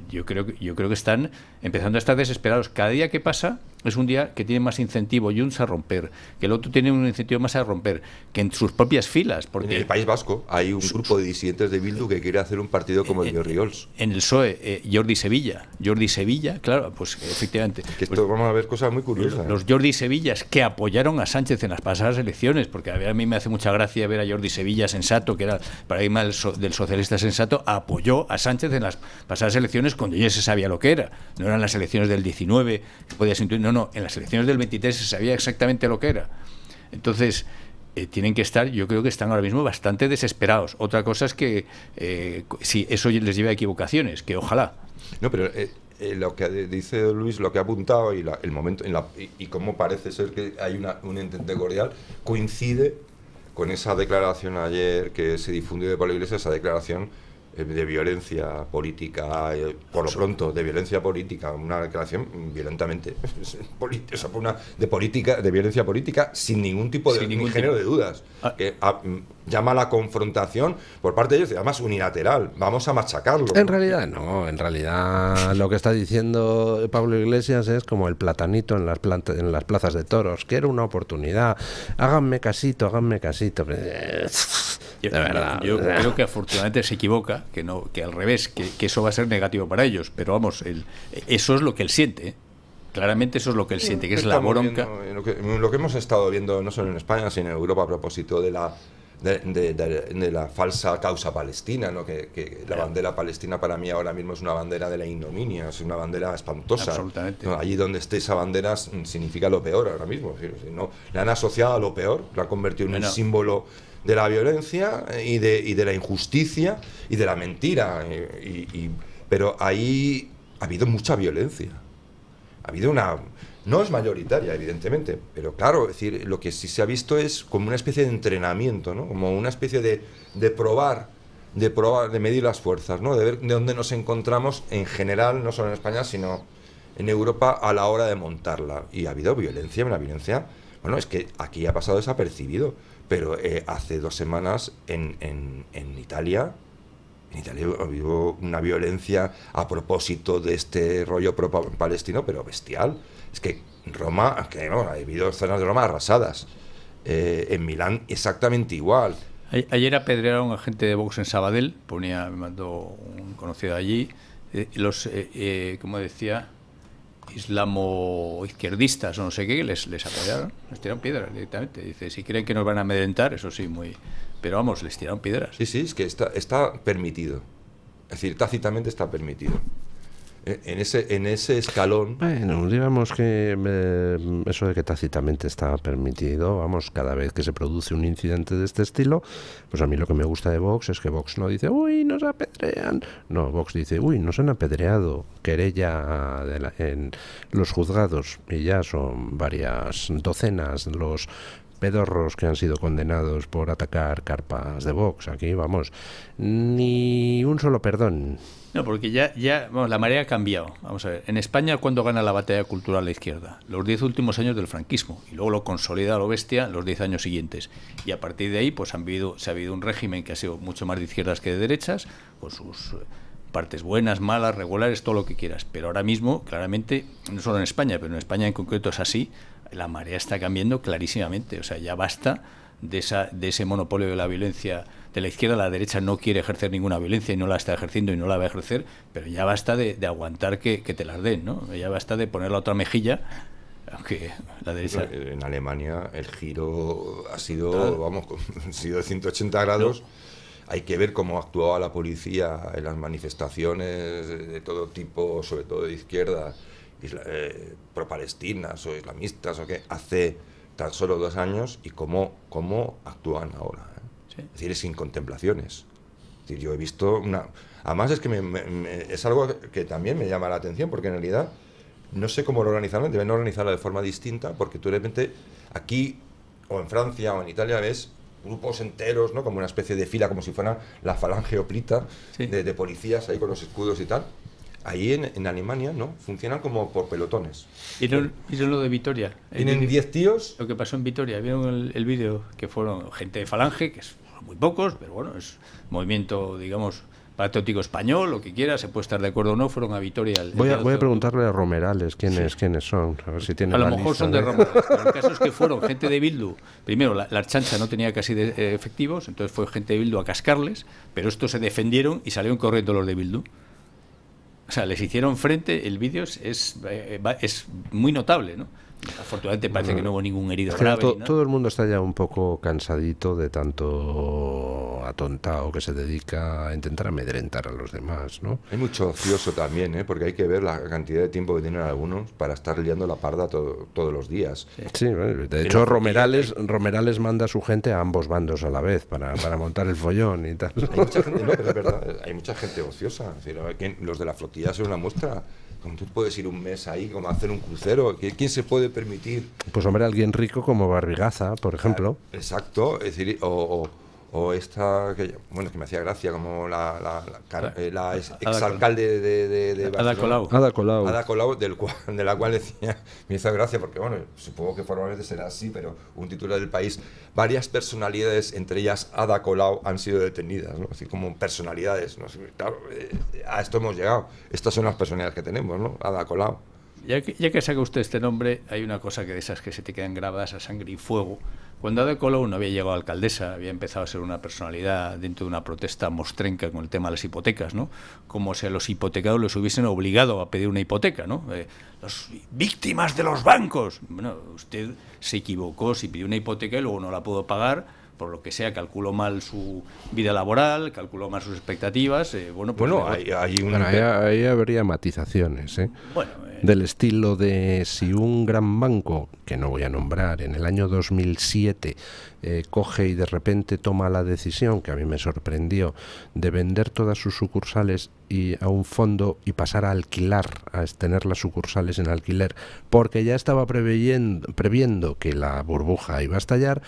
yo creo que están empezando a estar desesperados. Cada día que pasa es un día que tiene más incentivo Junts a romper, que el otro tiene un incentivo más a romper, que en sus propias filas. Porque en el País Vasco hay un grupo de disidentes de Bildu que quiere hacer un partido como el de Orriols. En el PSOE, Jordi Sevilla, claro, pues efectivamente. Que esto vamos a ver cosas muy curiosas. Los Jordi Sevillas que apoyaron a Sánchez en las pasadas elecciones, porque a mí me hace mucha gracia ver a Jordi Sevilla sensato, que era el paradigma del socialista sensato, apoyó a Sánchez en las pasadas elecciones cuando ya se sabía lo que era. No eran las elecciones del 19, que podías intuir, no, en las elecciones del 23 se sabía exactamente lo que era. Entonces, tienen que estar, yo creo que están ahora mismo bastante desesperados. Otra cosa es que si eso les lleva a equivocaciones, que ojalá. No, pero lo que dice Luis, lo que ha apuntado y el momento y cómo parece ser que hay un entente cordial, coincide con esa declaración ayer que se difundió de Pablo Iglesias, esa declaración de violencia política, por lo pronto, de violencia política, una declaración violentamente de violencia política sin ningún tipo de género de dudas, que llama a la confrontación por parte de ellos, además unilateral, vamos a machacarlo. En realidad no, en realidad lo que está diciendo Pablo Iglesias es como el platanito en las plazas de toros, quiero una oportunidad, háganme casito. Yo creo que afortunadamente se equivoca, que al revés, que eso va a ser negativo para ellos, pero vamos, eso es lo que él siente, ¿eh? Claramente eso es lo que él siente, que es la bronca. Lo que hemos estado viendo no solo en España, sino en Europa a propósito de la falsa causa palestina, ¿no? Que la bandera palestina para mí ahora mismo es una bandera de la ignominia, es una bandera espantosa. Absolutamente. ¿No? Allí donde esté esa bandera significa lo peor ahora mismo. ¿No? Le han asociado a lo peor, lo han convertido en un símbolo de la violencia y de la injusticia y de la mentira. Pero ahí ha habido mucha violencia. Ha habido no es mayoritaria, evidentemente, pero claro, es decir, lo que sí se ha visto es como una especie de entrenamiento, ¿no? Como una especie de probar, de medir las fuerzas, ¿no? De ver de dónde nos encontramos en general, no solo en España, sino en Europa a la hora de montarla. Y ha habido violencia, una violencia, bueno, es que aquí ha pasado desapercibido, pero hace 2 semanas en Italia ha habido una violencia a propósito de este rollo pro-palestino, pero bestial. Es que en Roma, ha habido zonas de Roma arrasadas. En Milán exactamente igual. Ayer apedrearon a un agente de Vox en Sabadell, me mandó un conocido allí, como decía, islamo-izquierdistas o no sé qué, les apedrearon, les tiraron piedras directamente. Dice, si creen que nos van a amedrentar, eso sí, pero vamos, les tiraron piedras. Sí, es que está permitido. Es decir, tácitamente está permitido. En ese escalón. Bueno, digamos que eso de que tácitamente está permitido, vamos, cada vez que se produce un incidente de este estilo, pues a mí lo que me gusta de Vox es que Vox no dice, uy, nos apedrean. No, Vox dice, uy, nos han apedreado, querella en los juzgados, y ya son varias docenas los pedorros que han sido condenados por atacar carpas de Vox. Aquí, vamos, ni un solo perdón. No, porque ya la marea ha cambiado. Vamos a ver, en España, ¿cuándo gana la batalla cultural la izquierda? Los 10 últimos años del franquismo, y luego lo consolida a lo bestia los 10 años siguientes. Y a partir de ahí, pues se ha habido un régimen que ha sido mucho más de izquierdas que de derechas, con sus partes buenas, malas, regulares, todo lo que quieras. Pero ahora mismo, claramente, no solo en España, pero en España en concreto es así, la marea está cambiando clarísimamente. O sea, ya basta de ese monopolio de la violencia de la izquierda. La derecha no quiere ejercer ninguna violencia y no la está ejerciendo y no la va a ejercer, pero ya basta de aguantar que te las den, ¿no? Ya basta de poner la otra mejilla, aunque la derecha... En Alemania el giro ha sido, ha sido de 180 grados. Hay que ver cómo actuaba la policía en las manifestaciones de todo tipo, sobre todo de izquierda, pro-palestinas o islamistas, o que hace tan solo 2 años, y cómo actúan ahora. Sí. Es decir, sin contemplaciones. decir, yo he visto una... Además es que es algo que también me llama la atención, porque en realidad no sé cómo lo organizaron, deben organizarlo de forma distinta, porque tú de repente aquí, o en Francia, o en Italia, ves grupos enteros, ¿no? Como una especie de fila, como si fuera la falange oplita, sí, de policías ahí con los escudos y tal. Ahí en Alemania, ¿no? Funcionan como por pelotones. ¿Vieron lo de Vitoria? Vienen 10 tíos. Lo que pasó en Vitoria. ¿Vieron el vídeo? Que fueron gente de falange, que son muy pocos, pero bueno, es movimiento, digamos, patriótico español, lo que quiera, se puede estar de acuerdo o no, fueron a Vitoria. Voy a preguntarle a Romerales quiénes son, a ver si tienen. A lo mejor son de Romerales, pero el caso es que fueron gente de Bildu. Primero, la Archancha no tenía casi efectivos, entonces fue gente de Bildu a cascarles, pero estos se defendieron y salieron corriendo los de Bildu. O sea, les hicieron frente, el vídeo es muy notable, ¿no? Afortunadamente parece que no hubo ningún herido grave. Todo el mundo está ya un poco cansadito de tanto atontado que se dedica a intentar amedrentar a los demás, ¿no? Hay mucho ocioso también, ¿eh? Porque hay que ver la cantidad de tiempo que tienen algunos para estar liando la parda todos los días. Sí, de hecho Romerales manda a su gente a ambos bandos a la vez para montar el follón y tal. Hay mucha gente, no, pero es verdad, hay mucha gente ociosa. Es decir, los de la flotilla son una muestra. Como tú puedes ir un mes ahí, como a hacer un crucero, ¿quién se puede permitir? Pues hombre, alguien rico como Barbigaza, por ejemplo. Exacto, es decir, o esta, que me hacía gracia, como la exalcalde de Barcelona. Ada Colau. Ada Colau, de la cual decía, me hizo gracia, porque bueno, supongo que formalmente será así, pero un titular del País, varias personalidades, entre ellas Ada Colau, han sido detenidas, ¿no? Así como personalidades, ¿no? Claro, a esto hemos llegado. Estas son las personalidades que tenemos, ¿no? Ada Colau. Ya que saca usted este nombre, hay una cosa que de esas que se te quedan grabadas a sangre y fuego. Cuando Ada Colau no había llegado a alcaldesa, había empezado a ser una personalidad dentro de una protesta mostrenca con el tema de las hipotecas, ¿no? Como si a los hipotecados les hubiesen obligado a pedir una hipoteca, ¿no? Las víctimas de los bancos. Bueno, usted se equivocó si pidió una hipoteca y luego no la pudo pagar, por lo que sea, calculó mal su vida laboral, calculó mal sus expectativas. Ahí habría matizaciones, ¿eh? Del estilo de si un gran banco, que no voy a nombrar, en el año 2007 coge y de repente toma la decisión, que a mí me sorprendió, de vender todas sus sucursales a un fondo y pasar a alquilar, a tener las sucursales en alquiler, porque ya estaba previendo que la burbuja iba a estallar.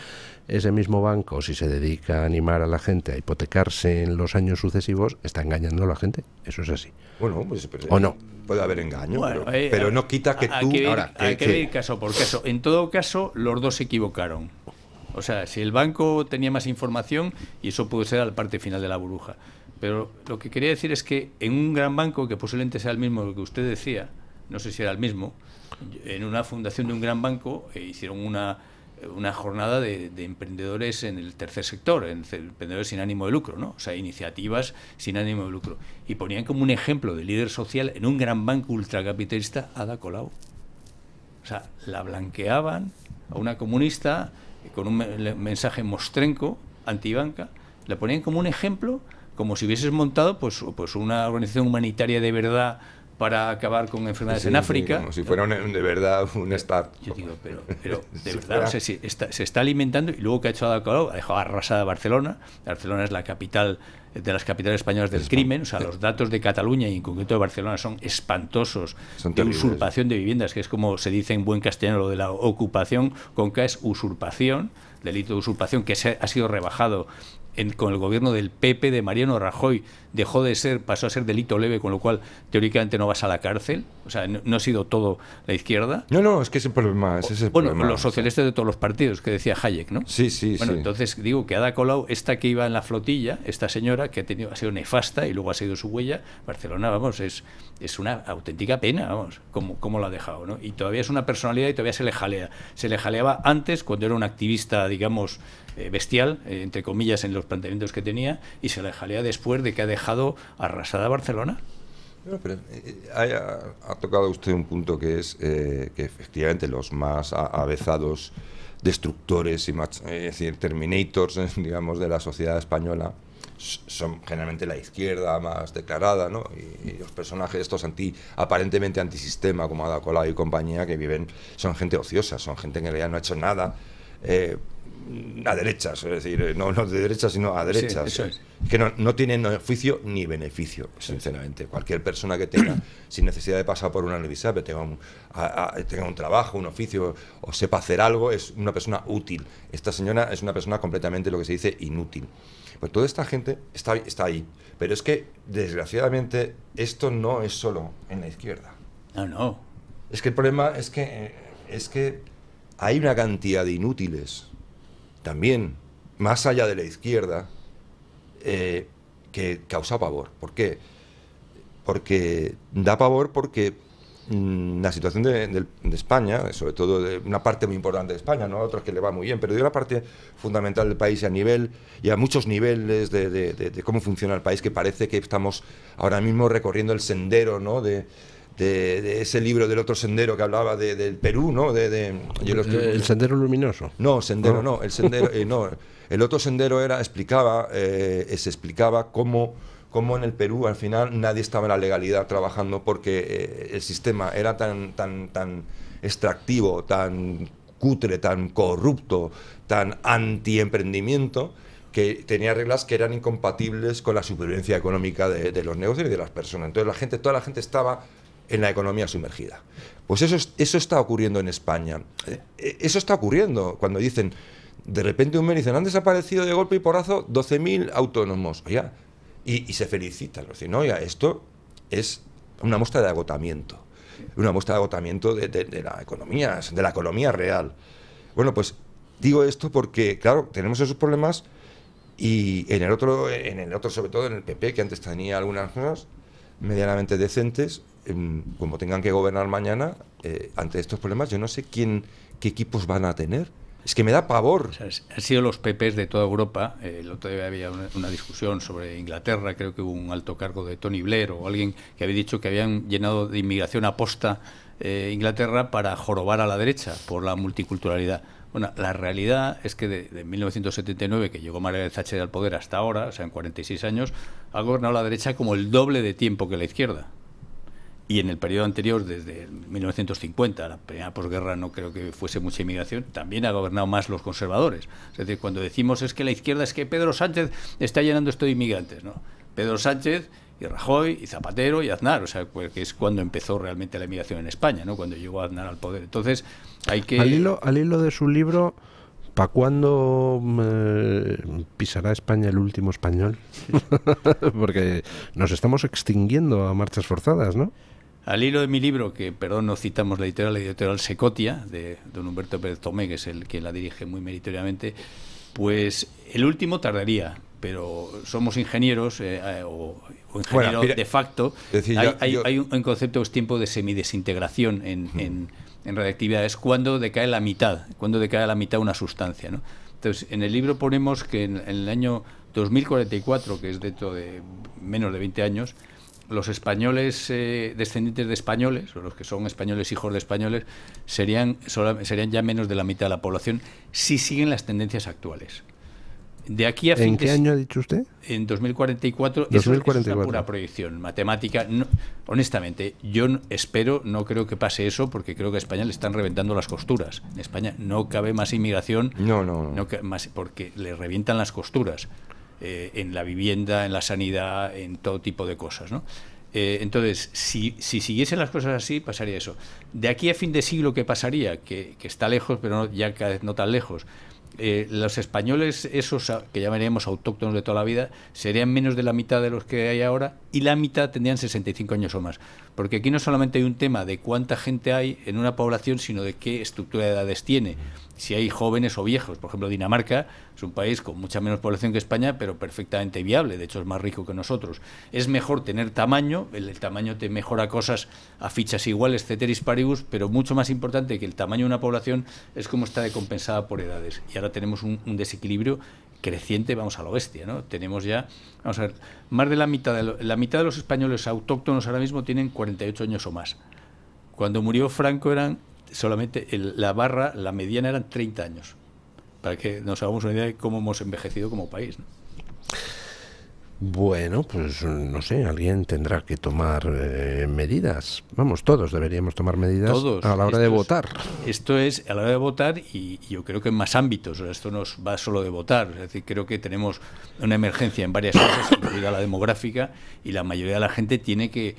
Ese mismo banco, si se dedica a animar a la gente a hipotecarse en los años sucesivos, está engañando a la gente. Eso es así. Bueno, pues, ¿o no? Puede haber engaño, pero no quita que tú... Hay que ver caso por caso. En todo caso, los dos se equivocaron. O sea, si el banco tenía más información, y eso puede ser a la parte final de la burbuja. Pero lo que quería decir es que en un gran banco, que posiblemente sea el mismo que usted decía, no sé si era el mismo, en una fundación de un gran banco hicieron una jornada de emprendedores en el tercer sector, emprendedores sin ánimo de lucro, ¿no? O sea, iniciativas sin ánimo de lucro. Y ponían como un ejemplo de líder social en un gran banco ultracapitalista a Ada Colau. O sea, la blanqueaban a una comunista con un mensaje mostrenco, antibanca, la ponían como un ejemplo, como si hubieses montado pues una organización humanitaria de verdad para acabar con enfermedades en África. Como si fuera de verdad un Estado. Yo digo, pero de verdad, o sea, se está alimentando, y luego que ha hecho Ada Colau, ha dejado arrasada Barcelona. Barcelona es la capital de las capitales españolas del crimen. O sea, los datos de Cataluña y en concreto de Barcelona son espantosos, de usurpación de viviendas, que es como se dice en buen castellano lo de la ocupación, con K es usurpación, delito de usurpación que ha sido rebajado con el gobierno del PP de Mariano Rajoy. Pasó a ser delito leve, con lo cual teóricamente no vas a la cárcel. O sea, no ha sido todo la izquierda. No, es que ese problema es ese problema. Los socialistas de todos los partidos, que decía Hayek, ¿no? Sí. Bueno, entonces digo que Ada Colau, esta que iba en la flotilla, esta señora que ha sido nefasta y luego ha seguido su huella, Barcelona, vamos, es una auténtica pena, vamos, cómo lo ha dejado, ¿no? Y todavía es una personalidad y todavía se le jalea. Se le jaleaba antes, cuando era un activista, digamos, bestial, entre comillas, en los planteamientos que tenía, y se le jalea después de que ha dejado arrasada Barcelona. No, pero ha tocado usted un punto que es que efectivamente los más avezados destructores y más, es decir, terminators, digamos, de la sociedad española son generalmente la izquierda más declarada, ¿no? Y los personajes estos aparentemente antisistema, como Ada Colau y compañía, que son gente ociosa, son gente que en realidad no ha hecho nada a derechas, es decir, no de derechas, sino a derechas. Sí, eso es. Que no tienen oficio ni beneficio, sinceramente. Cualquier persona que tenga, sin necesidad de pasar por una universidad, pero tenga un trabajo, un oficio, o sepa hacer algo, es una persona útil. Esta señora es una persona completamente, lo que se dice, inútil. Pues toda esta gente está ahí. Pero es que, desgraciadamente, esto no es solo en la izquierda. No. Es que el problema es que hay una cantidad de inútiles, también, más allá de la izquierda, que causa pavor. ¿Por qué? Porque da pavor porque la situación de España, sobre todo de una parte muy importante de España, no a otros que le va muy bien, pero de una parte fundamental del país y a muchos niveles de cómo funciona el país, que parece que estamos ahora mismo recorriendo el sendero, ¿no?, de ese libro del otro sendero que hablaba del Perú, ¿no? El sendero luminoso. No, sendero no, el sendero no. El otro sendero se explicaba cómo en el Perú al final nadie estaba en la legalidad trabajando porque el sistema era tan extractivo, tan cutre, tan corrupto, tan anti-emprendimiento, que tenía reglas que eran incompatibles con la supervivencia económica de los negocios y de las personas. Entonces toda la gente estaba en la economía sumergida. Pues eso está ocurriendo en España. Eso está ocurriendo cuando dicen, de repente un mes dicen, han desaparecido de golpe y porrazo 12.000 autónomos. Oiga, y se felicitan. Dicen, no, oiga, esto es una muestra de agotamiento. Una muestra de agotamiento de la economía real. Bueno, pues digo esto porque, claro, tenemos esos problemas y en el otro, sobre todo en el PP, que antes tenía algunas cosas medianamente decentes, como tengan que gobernar mañana, ante estos problemas, yo no sé qué equipos van a tener. Es que me da pavor. O sea, han sido los PPs de toda Europa. El otro día había una discusión sobre Inglaterra, creo que hubo un alto cargo de Tony Blair o alguien que había dicho que habían llenado de inmigración aposta Inglaterra para jorobar a la derecha por la multiculturalidad. Bueno, la realidad es que de 1979, que llegó Margaret Thatcher al poder, hasta ahora, o sea, en 46 años, ha gobernado la derecha como el doble de tiempo que la izquierda. Y en el periodo anterior, desde 1950, la primera posguerra, no creo que fuese mucha inmigración, también ha gobernado más los conservadores. Es decir, cuando decimos es que la izquierda es que Pedro Sánchez está llenando esto de inmigrantes, ¿no? Pedro Sánchez y Rajoy y Zapatero y Aznar, o sea, pues, que es cuando empezó realmente la inmigración en España, ¿no?, cuando llegó Aznar al poder. Entonces, hay que... Al hilo de su libro, ¿para cuándo pisará España el último español? Porque nos estamos extinguiendo a marchas forzadas, ¿no? Al hilo de mi libro, que, perdón, no citamos la editorial Secotia, de don Humberto Pérez Tomé, que es el que la dirige muy meritoriamente, pues el último tardaría, pero somos ingenieros o ingenieros de facto. Es decir, hay un concepto que es tiempo de semidesintegración en radiactividades, cuando decae la mitad una sustancia, ¿no? Entonces, en el libro ponemos que en el año 2044, que es dentro de menos de 20 años, los españoles descendientes de españoles, o los que son españoles hijos de españoles, serían ya menos de la mitad de la población si siguen las tendencias actuales. De aquí a ¿En qué año ha dicho usted? En 2044. Eso es una pura proyección matemática. No, honestamente, yo no creo que pase eso, porque creo que a España le están reventando las costuras. En España no cabe más inmigración, más, porque le revientan las costuras. En la vivienda, en la sanidad, en todo tipo de cosas, ¿no? Entonces, si siguiesen las cosas así, pasaría eso. De aquí a fin de siglo, ¿qué pasaría? Que está lejos, pero ya cada vez no tan lejos. Los españoles, esos que llamaríamos autóctonos de toda la vida, serían menos de la mitad de los que hay ahora, y la mitad tendrían 65 años o más. Porque aquí no solamente hay un tema de cuánta gente hay en una población, sino de qué estructura de edades tiene. Si hay jóvenes o viejos. Por ejemplo, Dinamarca es un país con mucha menos población que España, pero perfectamente viable. De hecho, es más rico que nosotros. Es mejor tener tamaño. El tamaño te mejora cosas a fichas iguales, ceteris paribus, pero mucho más importante que el tamaño de una población es cómo está decompensada por edades. Y ahora tenemos un desequilibrio creciente, vamos a lo bestia, ¿no? Tenemos ya, vamos a ver, más de la mitad de los españoles autóctonos ahora mismo tienen 48 años o más. Cuando murió Franco eran solamente la mediana eran 30 años, para que nos hagamos una idea de cómo hemos envejecido como país, ¿no? Bueno, pues no sé, alguien tendrá que tomar medidas. Vamos, todos deberíamos tomar medidas Todos. a la hora de votar. Esto es a la hora de votar y yo creo que en más ámbitos. Esto no va solo de votar. Es decir, creo que tenemos una emergencia en varias cosas, incluida la demográfica, y la mayoría de la gente tiene que...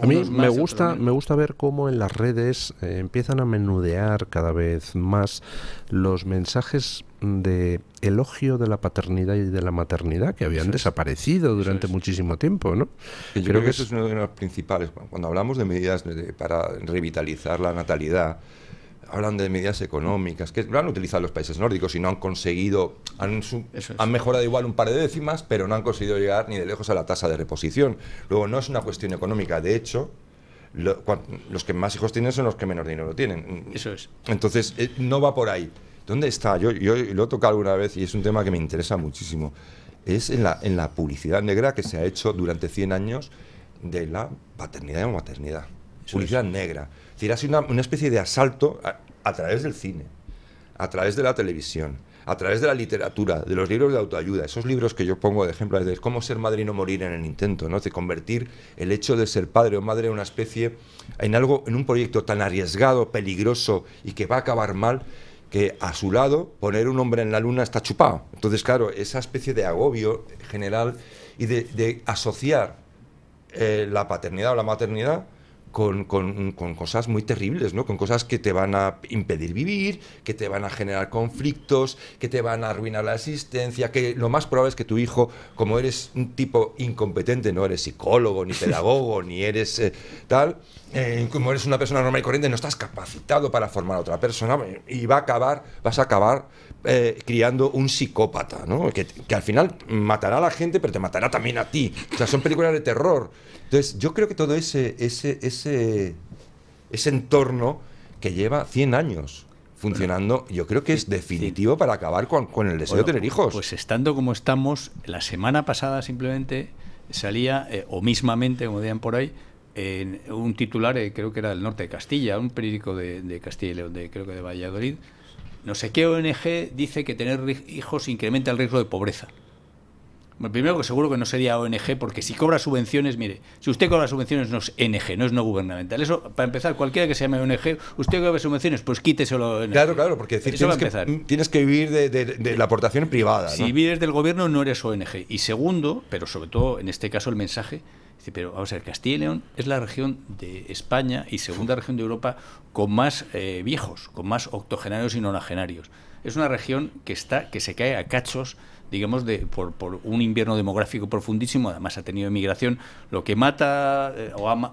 A mí me gusta ver cómo en las redes empiezan a menudear cada vez más los mensajes de elogio de la paternidad y de la maternidad que habían desaparecido durante muchísimo tiempo, ¿no? Yo creo que eso es uno de los principales. Cuando hablamos de medidas para revitalizar la natalidad, hablan de medidas económicas, que lo han utilizado los países nórdicos y no han conseguido, han mejorado igual un par de décimas, pero no han conseguido llegar ni de lejos a la tasa de reposición. Luego, no es una cuestión económica, de hecho, los que más hijos tienen son los que menos dinero tienen. Eso es. Entonces, no va por ahí. ¿Dónde está? Yo lo he tocado alguna vez y es un tema que me interesa muchísimo. Es en la publicidad negra que se ha hecho durante 100 años de la paternidad y maternidad. Publicidad negra. Es decir, ha sido una especie de asalto a través del cine, a través de la televisión, a través de la literatura, de los libros de autoayuda, esos libros que yo pongo de ejemplo de cómo ser madre y no morir en el intento, ¿no? De convertir el hecho de ser padre o madre en una especie, en un proyecto tan arriesgado, peligroso y que va a acabar mal, que a su lado poner un hombre en la luna está chupado. Entonces, claro, esa especie de agobio general y de asociar la paternidad o la maternidad con cosas muy terribles, ¿no? Con cosas que te van a impedir vivir, que te van a generar conflictos, que te van a arruinar la existencia, que lo más probable es que tu hijo, como eres un tipo incompetente, no eres psicólogo, ni pedagogo, ni eres como eres una persona normal y corriente, no estás capacitado para formar a otra persona y vas a acabar criando un psicópata, ¿no? Que al final matará a la gente, pero te matará también a ti. O sea, son películas de terror. Entonces, yo creo que todo ese entorno que lleva 100 años funcionando, yo creo que es definitivo para acabar con el deseo de tener hijos. Pues estando como estamos, la semana pasada simplemente salía, o mismamente, como decían por ahí, en un titular, creo que era del norte de Castilla, un periódico de Castilla y León, creo que de Valladolid, no sé qué ONG dice que tener hijos incrementa el riesgo de pobreza. Bueno, primero que seguro que no sería ONG, porque si cobra subvenciones, mire, si usted cobra subvenciones no es ONG, no es no gubernamental. Eso, para empezar, cualquiera que se llame ONG, usted cobra subvenciones, pues quíteselo. ONG. Claro, porque tienes que vivir de la aportación privada, ¿no? Si vives del gobierno no eres ONG. Y segundo, pero sobre todo en este caso el mensaje, dice, pero vamos a ver, Castilla y León es la región de España y segunda región de Europa con más viejos, con más octogenarios y nonagenarios. Es una región que se cae a cachos, digamos, por un invierno demográfico profundísimo. Además ha tenido emigración. Lo que mata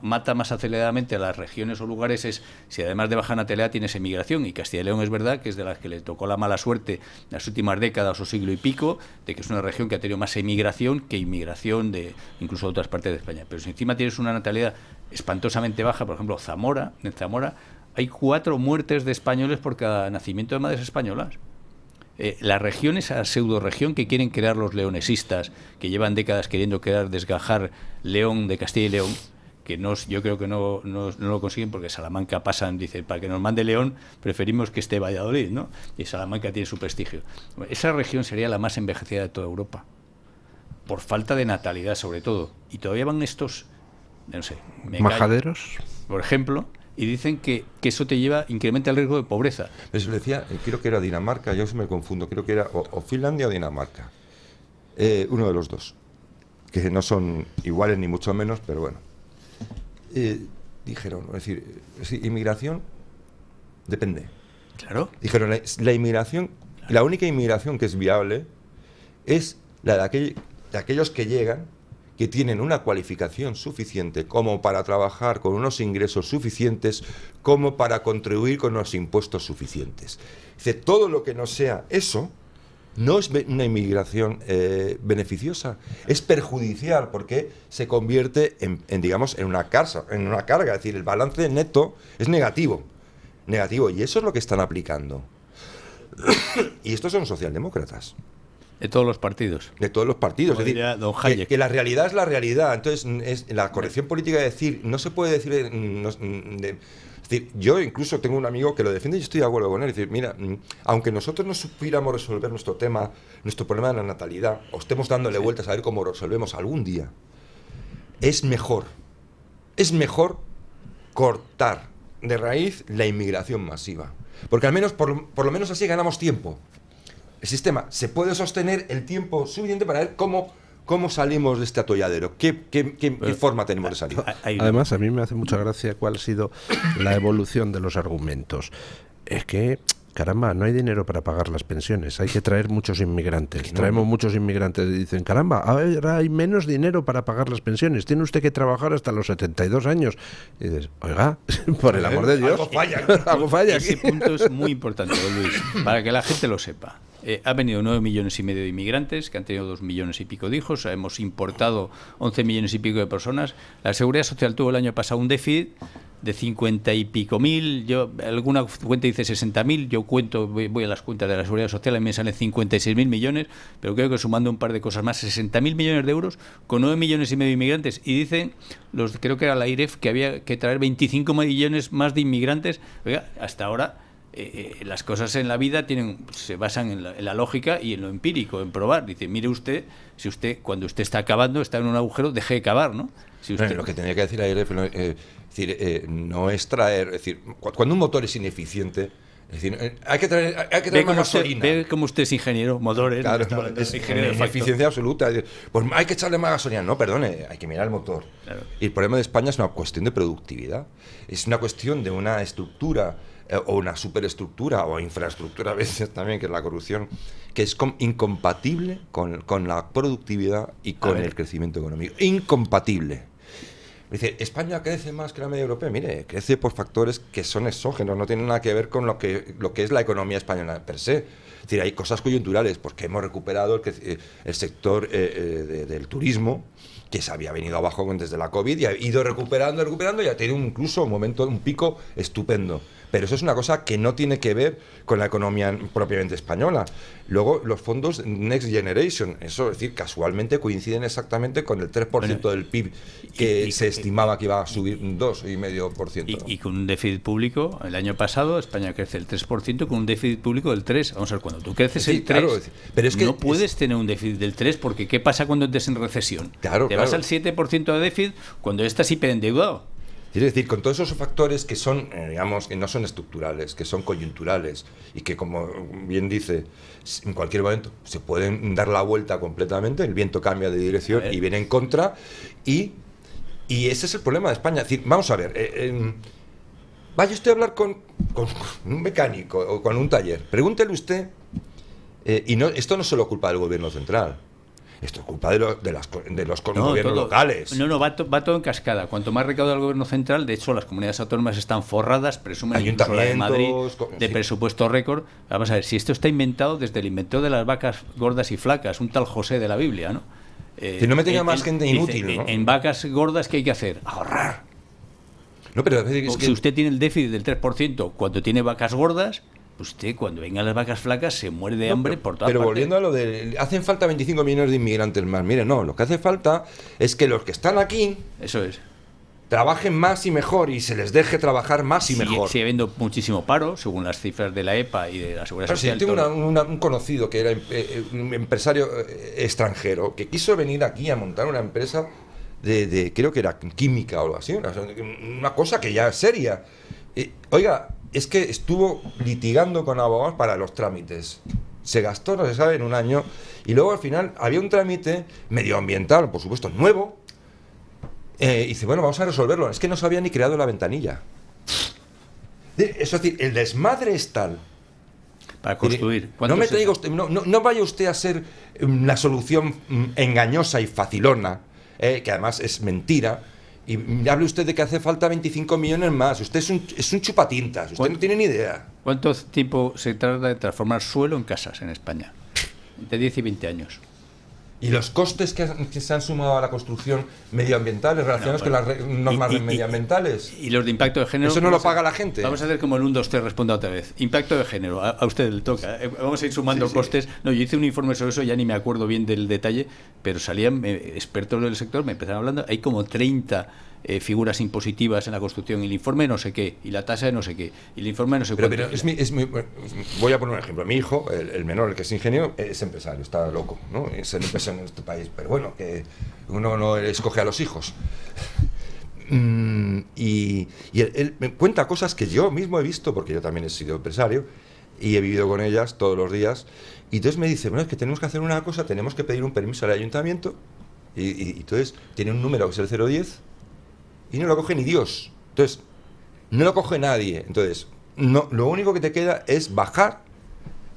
mata más aceleradamente a las regiones o lugares es si además de baja natalidad tienes emigración, y Castilla y León es verdad que es de las que le tocó la mala suerte en las últimas décadas o siglo y pico, de que es una región que ha tenido más emigración que inmigración de incluso de otras partes de España. Pero si encima tienes una natalidad espantosamente baja, por ejemplo, en Zamora hay 4 muertes de españoles por cada nacimiento de madres españolas. La región, esa pseudo-región que quieren crear los leonesistas, que llevan décadas queriendo desgajar León de Castilla y León, que yo creo que no lo consiguen, porque Salamanca pasan, dice, para que nos mande León preferimos que esté Valladolid, ¿no? Y Salamanca tiene su prestigio. Esa región sería la más envejecida de toda Europa, por falta de natalidad sobre todo. Y todavía van estos, no sé, majaderos, por ejemplo, y dicen que eso incrementa el riesgo de pobreza. Eso le decía, creo que era Dinamarca, yo se me confundo, creo que era o Finlandia o Dinamarca. Uno de los dos, que no son iguales ni mucho menos, pero bueno. Dijeron, es decir, inmigración depende. Claro. Dijeron, la inmigración, claro, la única inmigración que es viable es la de aquellos que llegan, que tienen una cualificación suficiente como para trabajar con unos ingresos suficientes, como para contribuir con unos impuestos suficientes. Dice, todo lo que no sea eso no es una inmigración beneficiosa, es perjudicial, porque se convierte digamos, en una carga, es decir, el balance neto es negativo, y eso es lo que están aplicando. Y estos son socialdemócratas. De todos los partidos. De todos los partidos. Es decir, don Hayek. Que la realidad es la realidad. Entonces, es la corrección política de decir, no se puede decir... es decir, yo incluso tengo un amigo que lo defiende y yo estoy de acuerdo con él. Es decir, mira, aunque nosotros no supiéramos resolver nuestro problema de la natalidad, o estemos dándole vueltas a ver cómo lo resolvemos algún día, es mejor cortar de raíz la inmigración masiva. Porque al menos, por lo menos así ganamos tiempo. El sistema se puede sostener el tiempo suficiente para ver cómo salimos de este atolladero, qué forma tenemos de salir. Además, a mí me hace mucha gracia cuál ha sido la evolución de los argumentos. Es que, caramba, no hay dinero para pagar las pensiones, hay que traer muchos inmigrantes. Traemos muchos inmigrantes y dicen, caramba, ahora hay menos dinero para pagar las pensiones, tiene usted que trabajar hasta los 72 años. Y dices, oiga, por el amor de Dios, algo falla. Ese punto es muy importante, Luis, para que la gente lo sepa. Ha venido 9,5 millones de inmigrantes, que han tenido 2 millones y pico de hijos. Hemos importado 11 millones y pico de personas. La Seguridad Social tuvo el año pasado un déficit de 50 y pico mil. Alguna cuenta dice 60.000. Yo voy a las cuentas de la Seguridad Social, a mí me salen 56.000 millones, pero creo que sumando un par de cosas más, 60.000 millones de euros con 9,5 millones de inmigrantes. Y dicen, creo que era la IREF, que había que traer 25 millones más de inmigrantes. Oiga, hasta ahora... las cosas en la vida se basan en la lógica y en lo empírico, en probar. Dice, mire usted, si usted cuando usted está cavando, está en un agujero, deje de cavar, ¿no? Si usted... Lo que tenía que decir ayer no es traer, es decir, cuando un motor es ineficiente, es decir, hay que traer más gasolina. Ve como usted es ingeniero, motores. Claro, es ineficiencia absoluta. Pues hay que echarle más gasolina. No, perdone, hay que mirar el motor. Claro. Y el problema de España es una cuestión de productividad. Es una cuestión de una estructura o una superestructura o infraestructura a veces también, que es la corrupción, que es incompatible con la productividad y con el crecimiento económico. Incompatible. Dice, España crece más que la media europea. Mire, crece por factores que son exógenos, no tienen nada que ver con lo que es la economía española per se. Es decir, hay cosas coyunturales, porque hemos recuperado el sector del turismo, que se había venido abajo desde la COVID y ha ido recuperando y ha tenido incluso un pico estupendo. Pero eso es una cosa que no tiene que ver con la economía propiamente española. Luego, los fondos Next Generation, eso es decir, casualmente coinciden exactamente con el 3% del PIB que se estimaba que iba a subir un 2,5%. Y con un déficit público, el año pasado España crece el 3% con un déficit público del 3%. Vamos a ver, cuando tú creces el 3%, claro, pero es que no puedes tener un déficit del 3%, porque ¿qué pasa cuando estés en recesión? Te vas al 7% de déficit cuando estás hiperendeudado. Es decir, con todos esos factores que son, digamos, que no son estructurales, que son coyunturales y que, como bien dice, en cualquier momento se pueden dar la vuelta completamente, el viento cambia de dirección y viene en contra, y ese es el problema de España. Es decir, vamos a ver, vaya usted a hablar con un mecánico o con un taller, pregúntele usted, esto no es solo culpa del gobierno central. Esto es culpa de los gobiernos locales. Va todo en cascada. Cuanto más recauda el gobierno central, de hecho las comunidades autónomas están forradas, presumen incluso la de Madrid, de presupuesto récord. Vamos a ver, si esto está inventado desde el inventor de las vacas gordas y flacas, un tal José de la Biblia, ¿no? Si no me tenga más gente inútil, dice, ¿no? En vacas gordas, ¿qué hay que hacer? Ahorrar. No, pero es que... Si usted tiene el déficit del 3% cuando tiene vacas gordas, usted cuando vengan las vacas flacas se muere de hambre por todas partes. Pero volviendo a lo de... Hacen falta 25 millones de inmigrantes más. Mire, no, lo que hace falta es que los que están aquí... Eso es. Trabajen más y mejor y se les deje trabajar más y mejor. Sigue habiendo muchísimo paro, según las cifras de la EPA y de la Seguridad Social. Sí, tengo un conocido que era un empresario extranjero que quiso venir aquí a montar una empresa de creo que era química o algo así, una cosa que ya es seria. Oiga, es que estuvo litigando con abogados para los trámites. Se gastó, no se sabe, en un año. Y luego al final había un trámite medioambiental, por supuesto, nuevo. Y dice, bueno, vamos a resolverlo. Es que no se había ni creado la ventanilla. Es decir, el desmadre es tal. Para construir. No me traiga usted, no vaya usted a ser una solución engañosa y facilona, que además es mentira. Y hable usted de que hace falta 25 millones más. Usted es un chupatintas. Usted no tiene ni idea. ¿Cuánto tiempo se tarda de transformar suelo en casas en España? Entre 10 y 20 años. Y los costes que se han sumado a la construcción medioambientales relacionados con las normas medioambientales. Y los de impacto de género. Eso no lo paga la gente. Vamos a hacer como el 1, 2, 3 responda otra vez. Impacto de género, a usted le toca. Vamos a ir sumando costes. No, yo hice un informe sobre eso, ya ni me acuerdo bien del detalle, pero salían expertos del sector, me empezaron hablando. Hay como 30 figuras impositivas en la construcción, y el informe no sé qué, y la tasa de no sé qué, y el informe no sé cuánto. Pero voy a poner un ejemplo. Mi hijo, el menor, el que es ingeniero, es empresario, está loco, ¿no? Es el empresario en este país. Pero bueno, que uno no escoge a los hijos. Y él me cuenta cosas que yo mismo he visto, porque yo también he sido empresario y he vivido con ellas todos los días. Y entonces me dice, bueno, es que tenemos que hacer una cosa, tenemos que pedir un permiso al ayuntamiento, y entonces tiene un número que es el 010, y no lo coge ni Dios. Entonces, no lo coge nadie. Entonces, no, lo único que te queda es bajar,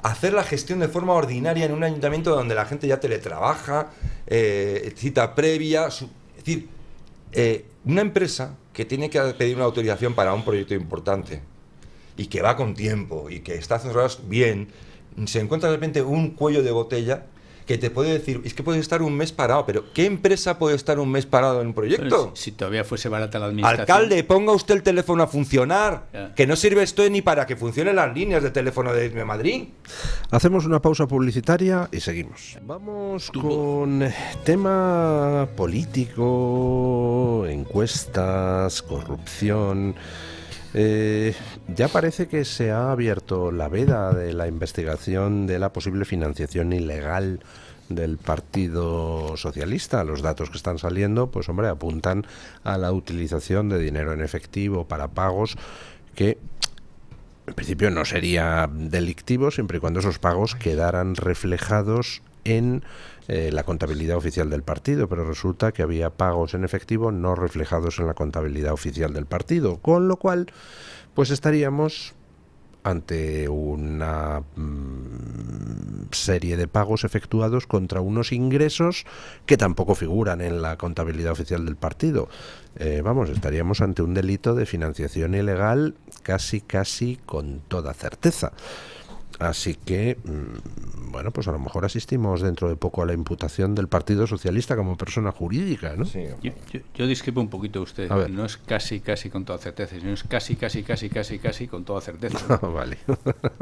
hacer la gestión de forma ordinaria en un ayuntamiento donde la gente ya teletrabaja, cita previa. Es decir, una empresa que tiene que pedir una autorización para un proyecto importante y que va con tiempo y que está haciendo las cosas bien, se encuentra de repente un cuello de botella que te puede decir, es que puedes estar un mes parado, pero ¿qué empresa puede estar un mes parado en un proyecto? Bueno, si todavía fuese barata la administración. Alcalde, ponga usted el teléfono a funcionar, que no sirve esto ni para que funcionen las líneas de teléfono de Madrid. Hacemos una pausa publicitaria y seguimos. Vamos con tema político, encuestas, corrupción. Ya parece que se ha abierto la veda de la investigación de la posible financiación ilegal del Partido Socialista. Los datos que están saliendo, pues hombre, apuntan a la utilización de dinero en efectivo para pagos que en principio no sería delictivo siempre y cuando esos pagos quedaran reflejados en la contabilidad oficial del partido, pero resulta que había pagos en efectivo no reflejados en la contabilidad oficial del partido, con lo cual pues estaríamos ante una serie de pagos efectuados contra unos ingresos que tampoco figuran en la contabilidad oficial del partido. Estaríamos ante un delito de financiación ilegal casi con toda certeza. Así que, bueno, pues a lo mejor asistimos dentro de poco a la imputación del Partido Socialista como persona jurídica, ¿no? Sí. Yo discrepo un poquito de usted. No es casi con toda certeza, sino es casi con toda certeza. Vale.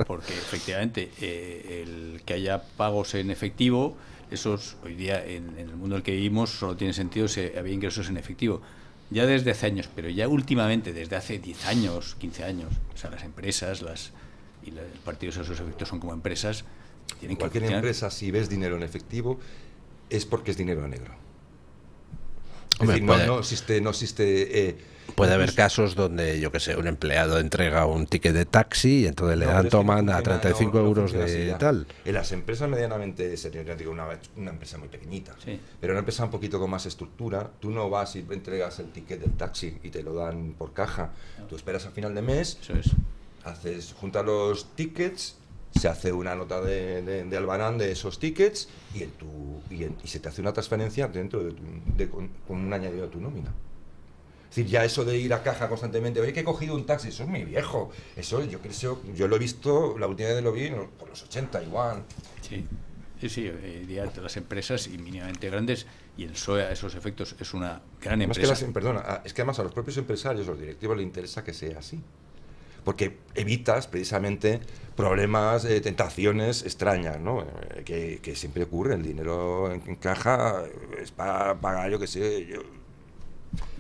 Porque efectivamente, el que haya pagos en efectivo, esos hoy día en el mundo en el que vivimos solo tiene sentido si había ingresos en efectivo. Ya desde hace años, pero ya últimamente, desde hace 10 años, 15 años, o sea, las empresas, y los partidos a esos efectos son como empresas. Tienen Cualquier empresa, si ves dinero en efectivo, es porque es dinero negro. Hombre, es decir, no existe puede haber casos donde, yo que sé, un empleado entrega un ticket de taxi y entonces le dan, toman a 35 euros de tal. En las empresas medianamente serias, digo, una empresa muy pequeñita, pero una empresa un poquito con más estructura, tú no vas y entregas el ticket del taxi y te lo dan por caja. Tú esperas al final de mes. Eso es. Junta los tickets, se hace una nota de albarán de esos tickets y se te hace una transferencia dentro con un añadido a tu nómina. Es decir, ya eso de ir a caja constantemente, oye, que he cogido un taxi, eso es muy viejo. Eso yo lo he visto, la última vez lo vi por los 80 igual. Sí, las empresas y mínimamente grandes, y el PSOE a esos efectos es una gran empresa. Es que además a los propios empresarios, los directivos, les interesa que sea así. Porque evitas precisamente problemas, tentaciones extrañas, ¿no? Que siempre ocurre. El dinero en caja es para pagar, yo qué sé,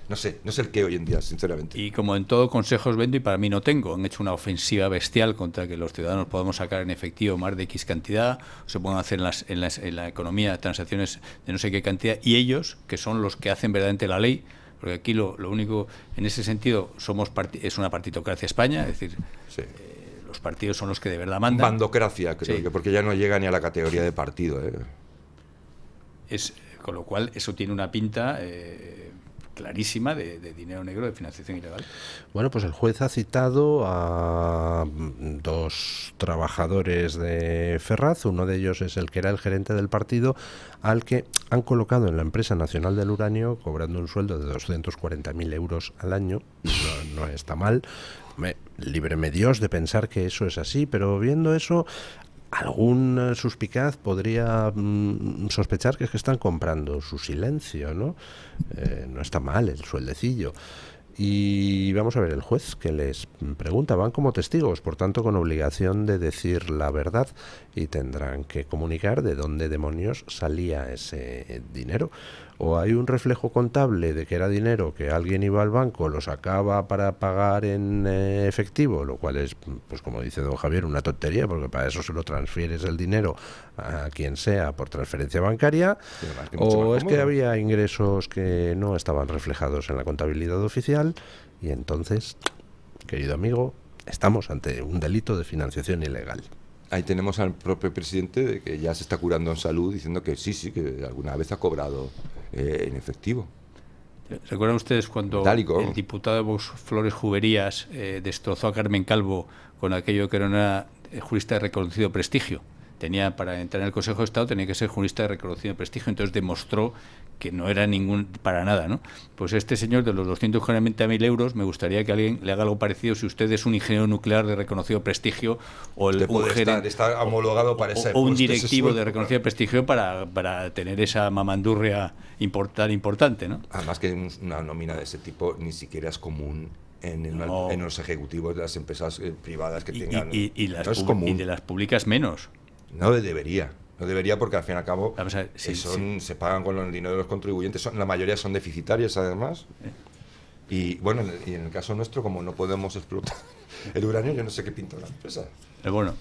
no sé el qué hoy en día, sinceramente. Y como en todo consejos vendo y para mí no tengo. Han hecho una ofensiva bestial contra que los ciudadanos podamos sacar en efectivo más de X cantidad, o se puedan hacer en la economía transacciones de no sé qué cantidad, y ellos, que son los que hacen verdaderamente la ley, porque aquí lo único, en ese sentido, es una partitocracia España, es decir, los partidos son los que de verdad mandan. Bandocracia, creo que porque ya no llega ni a la categoría de partido. Con lo cual, eso tiene una pinta clarísima de dinero negro, de financiación ilegal. Bueno, pues el juez ha citado a 2 trabajadores de Ferraz. Uno de ellos es el que era el gerente del partido, al que han colocado en la Empresa Nacional del Uranio, cobrando un sueldo de 240.000 euros al año. No está mal. Líbreme Dios de pensar que eso es así, pero viendo eso, algún suspicaz podría sospechar que es que están comprando su silencio, ¿no? No está mal el sueldecillo. Y vamos a ver, el juez que les pregunta, van como testigos, por tanto con obligación de decir la verdad, y tendrán que comunicar de dónde demonios salía ese dinero. O hay un reflejo contable de que era dinero que alguien iba al banco, lo sacaba para pagar en efectivo, lo cual es, pues como dice don Javier, una tontería, porque para eso se lo transfieres el dinero a quien sea por transferencia bancaria. O es que había ingresos que no estaban reflejados en la contabilidad oficial, y entonces, querido amigo, estamos ante un delito de financiación ilegal. Ahí tenemos al propio presidente de que ya se está curando en salud, diciendo que sí, que alguna vez ha cobrado en efectivo. ¿Recuerdan ustedes cuando el diputado de Vox, Flores Juberías, destrozó a Carmen Calvo con aquello que era una jurista de reconocido prestigio? Para entrar en el Consejo de Estado tenía que ser jurista de reconocido prestigio, entonces demostró que no era para nada, ¿no? Pues este señor de los 240.000 euros, me gustaría que alguien le haga algo parecido si usted es un ingeniero nuclear de reconocido prestigio o está homologado para ese o un directivo de reconocido prestigio para tener esa mamandurria importante, ¿no? Además que una nómina de ese tipo ni siquiera es común en los ejecutivos de las empresas privadas que tengan. Y de las públicas menos. No debería porque al fin y al cabo se pagan con el dinero de los contribuyentes, la mayoría son deficitarias además. Y bueno, y en el caso nuestro, como no podemos explotar el uranio, yo no sé qué pinta la empresa. Bueno,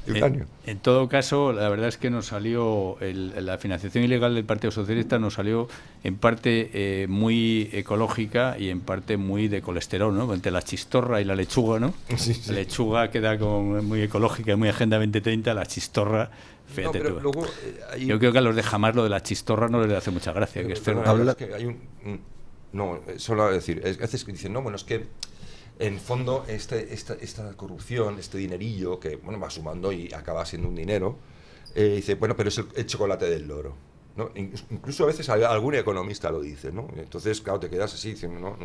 en todo caso, la verdad es que nos salió la financiación ilegal del Partido Socialista, nos salió en parte muy ecológica y en parte muy de colesterol, ¿no? Entre la chistorra y la lechuga, ¿no? Sí. La lechuga queda como muy ecológica y muy Agenda 2030, la chistorra, fíjate tú. Luego, yo creo que a los de Jamás lo de la chistorra no les hace mucha gracia. Solo decir, a veces dicen, no, bueno, es que en fondo esta corrupción, este dinerillo que va sumando y acaba siendo un dinero, dice, bueno, pero es el chocolate del loro, ¿no? Incluso a veces algún economista lo dice, ¿no? Entonces, claro, te quedas así diciendo,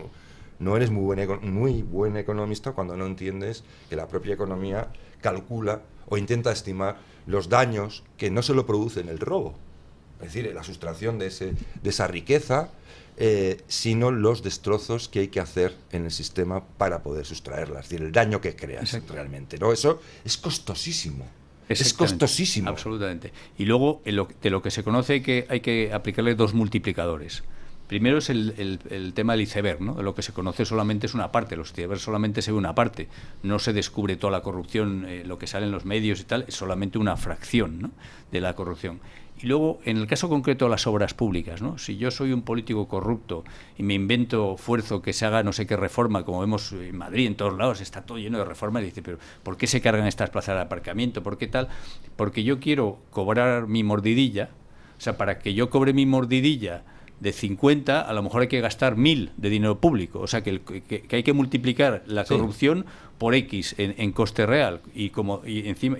no eres muy buen economista cuando no entiendes que la propia economía calcula o intenta estimar los daños que no solo producen el robo, es decir, la sustracción de esa riqueza, sino los destrozos que hay que hacer en el sistema para poder sustraerla, es decir, el daño que creas realmente, ¿no? Eso es costosísimo. Es costosísimo. Absolutamente. Y luego, de lo que se conoce, hay que aplicarle dos multiplicadores. Primero es el tema del iceberg, ¿no? De lo que se conoce solamente es una parte, los icebergs solamente se ve una parte, no se descubre toda la corrupción, lo que sale en los medios y tal, es solamente una fracción, ¿no?, de la corrupción. Y luego, en el caso concreto de las obras públicas, ¿no? Si yo soy un político corrupto y me invento, fuerzo que se haga no sé qué reforma, como vemos en Madrid, en todos lados, está todo lleno de reformas, y dice, pero ¿por qué se cargan estas plazas de aparcamiento? ¿Por qué tal? Porque yo quiero cobrar mi mordidilla, o sea, para que yo cobre mi mordidilla de 50, a lo mejor hay que gastar 1.000 de dinero público, o sea, que hay que multiplicar la corrupción por X en coste real y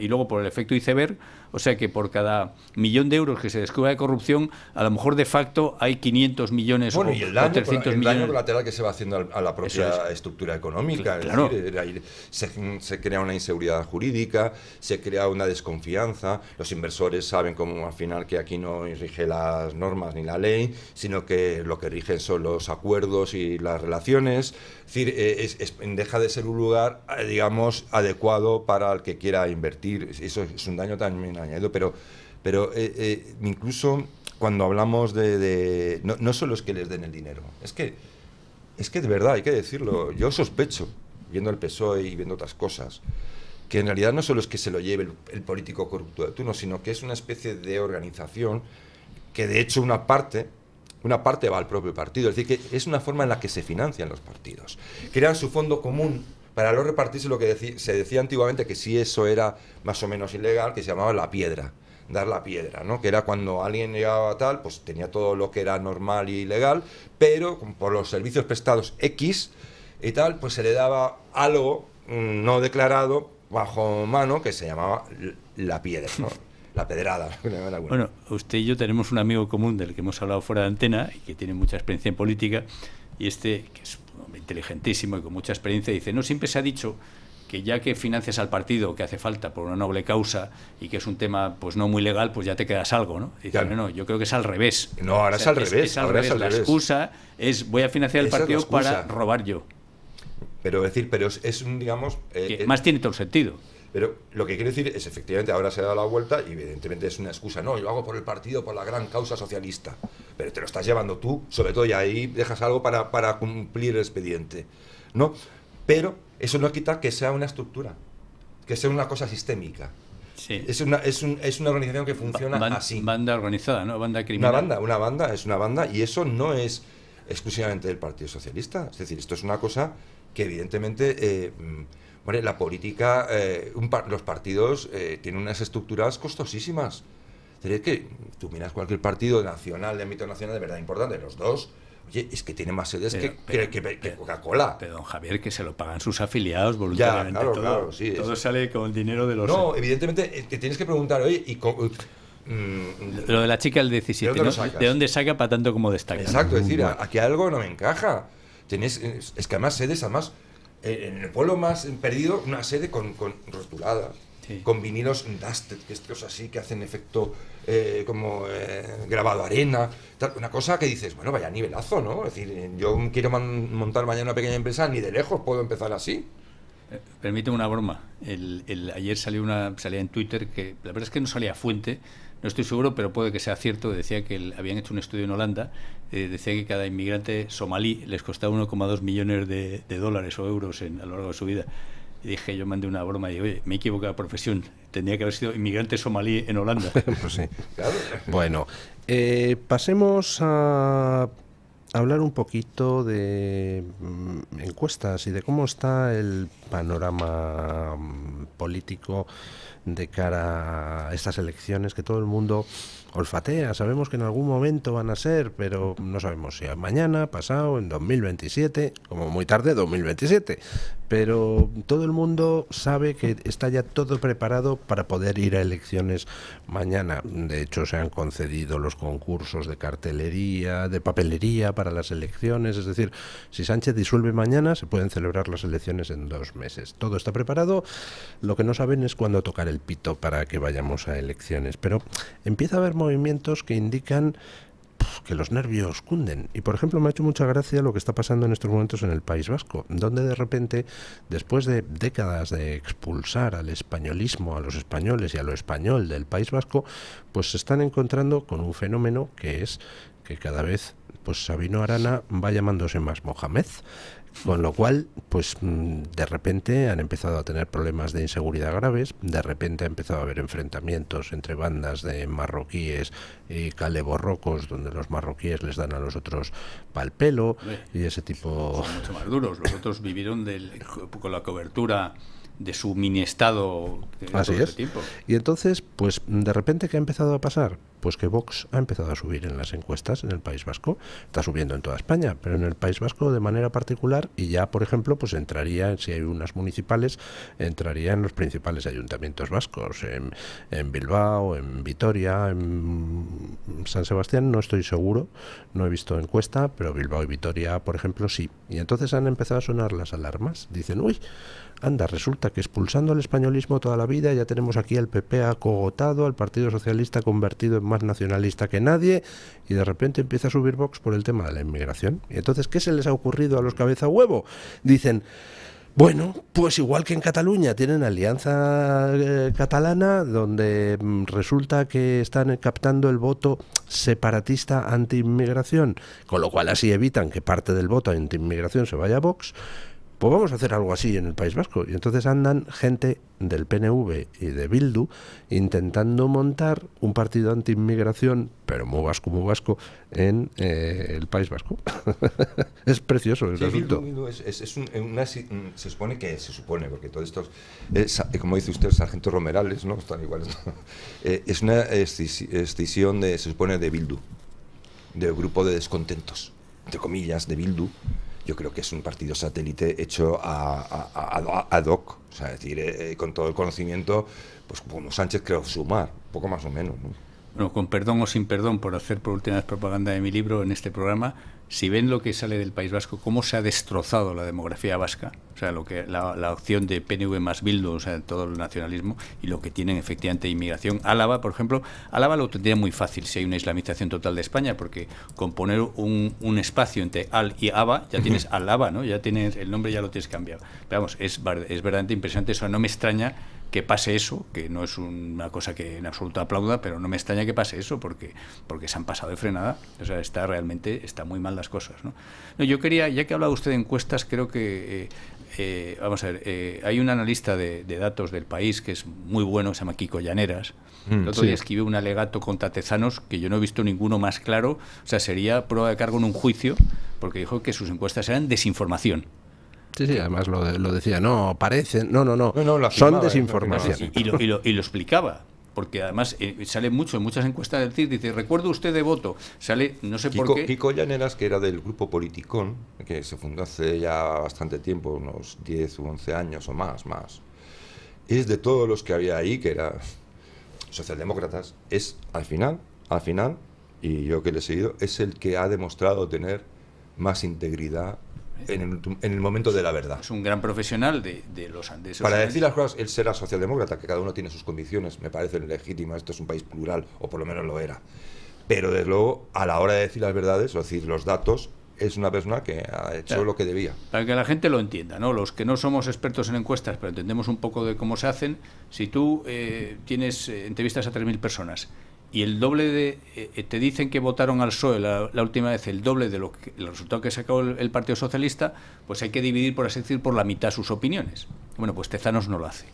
luego por el efecto iceberg, o sea que por cada 1.000.000 de euros que se descubra de corrupción, a lo mejor de facto hay 500 millones o 300 millones. El daño colateral que se va haciendo a la propia estructura económica, claro. Es decir, se crea una inseguridad jurídica, se crea una desconfianza, los inversores saben como al final que aquí no rige las normas ni la ley, sino que lo que rigen son los acuerdos y las relaciones, es decir, deja de ser un lugar, digamos, adecuado para el que quiera invertir. Eso es un daño también añadido, pero incluso cuando hablamos no solo es que les den el dinero, es que de verdad hay que decirlo, yo sospecho, viendo el PSOE y viendo otras cosas, que en realidad no solo es que se lo lleve el político corrupto de turno, sino que es una especie de organización que de hecho una parte va al propio partido, es decir, que es una forma en la que se financian los partidos. Crean su fondo común para no repartirse lo que se decía antiguamente, que si eso era más o menos ilegal, que se llamaba la piedra, dar la piedra, ¿no? Que era cuando alguien llegaba a tal, pues tenía todo lo que era normal y legal, pero por los servicios prestados X y tal, pues se le daba algo no declarado bajo mano que se llamaba la piedra, ¿no? La pedrada. Bueno, usted y yo tenemos un amigo común del que hemos hablado fuera de antena y que tiene mucha experiencia en política, y que es inteligentísimo y con mucha experiencia, dice, no, siempre se ha dicho que ya que financias al partido que hace falta por una noble causa y que es un tema pues no muy legal, pues ya te quedas algo, ¿no? Y claro. no, yo creo que es al revés. No, ahora es al revés. La excusa es voy a financiar el partido para robar yo. Pero es un, digamos... más tiene todo el sentido. Pero lo que quiero decir es, efectivamente, ahora se ha dado la vuelta y evidentemente es una excusa. No, yo lo hago por el partido, por la gran causa socialista. Pero te lo estás llevando tú, sobre todo, y ahí dejas algo para cumplir el expediente, ¿no? Pero eso no quita que sea una estructura, que sea una cosa sistémica. Sí. Es una organización que funciona así. Banda organizada, ¿no? Banda criminal. Es una banda, y eso no es exclusivamente del Partido Socialista. Es decir, esto es una cosa que evidentemente... Bueno, la política, los partidos tienen unas estructuras costosísimas. Es que tú miras cualquier partido nacional, de ámbito nacional, de verdad importante, los dos, oye, es que tiene más sedes que Coca-Cola. Pero don Javier, que se lo pagan sus afiliados voluntariamente. Ya, claro, sí. Todo sale con el dinero de los... No, evidentemente, te tienes que preguntar, oye, lo de la chica del 17, ¿De dónde saca para tanto como destaca? Exacto, es decir, aquí algo no me encaja. Es que además sedes, en el pueblo más perdido, una sede con rotuladas, sí, con vinilos dusted, que es cosa así, que hacen efecto grabado arena, tal, una cosa que dices, bueno, vaya nivelazo, ¿no? Es decir, yo quiero montar mañana una pequeña empresa, ni de lejos puedo empezar así. Permíteme una broma. Ayer salía en Twitter, que la verdad es que no salía fuente, no estoy seguro, pero puede que sea cierto. Decía que habían hecho un estudio en Holanda, decía que cada inmigrante somalí les costaba 1,2 millones de dólares o euros a lo largo de su vida. Y dije, yo mandé una broma y dije, oye, me he equivocado de profesión, tendría que haber sido inmigrante somalí en Holanda. Pues sí. Claro. Bueno, pasemos a hablar un poquito de encuestas y de cómo está el panorama político de cara a estas elecciones que todo el mundo olfatea. Sabemos que en algún momento van a ser, pero no sabemos si mañana, pasado, en 2027, como muy tarde 2027. Pero todo el mundo sabe que está ya todo preparado para poder ir a elecciones mañana. De hecho, se han concedido los concursos de cartelería, de papelería para las elecciones. Es decir, si Sánchez disuelve mañana, se pueden celebrar las elecciones en 2 meses. Todo está preparado. Lo que no saben es cuándo tocar el pito para que vayamos a elecciones. Pero empieza a haber movimientos que indican que los nervios cunden. Y por ejemplo, me ha hecho mucha gracia lo que está pasando en estos momentos en el País Vasco, donde de repente, después de décadas de expulsar al españolismo, a los españoles y a lo español del País Vasco, pues se están encontrando con un fenómeno que es que cada vez pues Sabino Arana va llamándose más Mohamed. Con lo cual, pues de repente han empezado a tener problemas de inseguridad graves, de repente ha empezado a haber enfrentamientos entre bandas de marroquíes y caleborrocos, donde los marroquíes les dan a los otros pal pelo y ese tipo... Son mucho más duros, los otros vivieron con la cobertura de su mini estado así es. Tiempo. Y entonces, pues de repente, ¿qué ha empezado a pasar? Pues que Vox ha empezado a subir en las encuestas en el País Vasco. Está subiendo en toda España, pero en el País Vasco de manera particular, y ya, por ejemplo, pues entraría, si hay unas municipales, entraría en los principales ayuntamientos vascos, en Bilbao, en Vitoria, en San Sebastián, no estoy seguro, no he visto encuesta, pero Bilbao y Vitoria, por ejemplo, sí. Y entonces han empezado a sonar las alarmas. Dicen, uy, anda, resulta que expulsando al españolismo toda la vida ya tenemos aquí al PP acogotado, al Partido Socialista convertido en más nacionalista que nadie, y de repente empieza a subir Vox por el tema de la inmigración. Y entonces, ¿qué se les ha ocurrido a los cabeza huevo? Dicen, bueno, pues igual que en Cataluña tienen alianza catalana, donde resulta que están captando el voto separatista anti-inmigración, con lo cual así evitan que parte del voto anti-inmigración se vaya a Vox. Pues vamos a hacer algo así en el País Vasco. Y entonces andan gente del PNV y de Bildu intentando montar un partido anti-inmigración, pero muy vasco, en el País Vasco. Es precioso el asunto. Bildu se supone, porque todo esto es, como dice usted, sargento Romerales, ¿no? Están iguales, ¿no? Es una escisión, se supone, de Bildu, del grupo de descontentos, entre comillas, de Bildu. Yo creo que es un partido satélite hecho ad hoc, o sea, es decir, con todo el conocimiento, pues como Sánchez creo sumar, poco más o menos, ¿no? bueno, con perdón o sin perdón por hacer por última vez propaganda de mi libro en este programa, si ven lo que sale del País Vasco, cómo se ha destrozado la demografía vasca, o sea, la opción de PNV más Bildu, o sea, todo el nacionalismo, y lo que tienen efectivamente inmigración. Álava, por ejemplo, Álava lo tendría muy fácil si hay una islamización total de España, porque con poner un espacio entre Al y Ava, ya tienes Álava, ¿no? Ya tienes el nombre, ya lo tienes cambiado. Pero vamos, es verdaderamente impresionante eso. No me extraña que pase eso, que no es una cosa que en absoluto aplauda, pero no me extraña que pase eso porque se han pasado de frenada. O sea, está muy mal las cosas, ¿no? No, yo quería, ya que ha hablado usted de encuestas, creo que vamos a ver, hay un analista de datos del País que es muy bueno, se llama Kiko Llaneras. El otro día escribió un alegato contra Tezanos que yo no he visto ninguno más claro. O sea, sería prueba de cargo en un juicio, porque dijo que sus encuestas eran desinformación. Sí, además lo decía, no, parecen, no, son desinformación. Y lo explicaba, porque además sale mucho en muchas encuestas del CIS, dice, ¿recuerda usted de voto? Sale, no sé por qué. Kiko Llaneras, que era del grupo Politicón, que se fundó hace ya bastante tiempo, unos 10 u 11 años o más, es de todos los que había ahí, que eran socialdemócratas, es al final, y yo que le he seguido, es el que ha demostrado tener más integridad en el momento de la verdad. Es un gran profesional de los Andes. Para decir las cosas, él será socialdemócrata, que cada uno tiene sus convicciones, me parecen legítimas, esto es un país plural, o por lo menos lo era. Pero desde luego, a la hora de decir las verdades, o decir los datos, es una persona que ha hecho lo que debía. Para que la gente lo entienda, ¿no? Los que no somos expertos en encuestas, pero entendemos un poco de cómo se hacen, si tú tienes entrevistas a 3.000 personas y el doble te dicen que votaron al PSOE la última vez el doble de el resultado que sacó el Partido Socialista, pues hay que dividir, por así decir, por la mitad sus opiniones. Bueno, pues Tezanos no lo hace.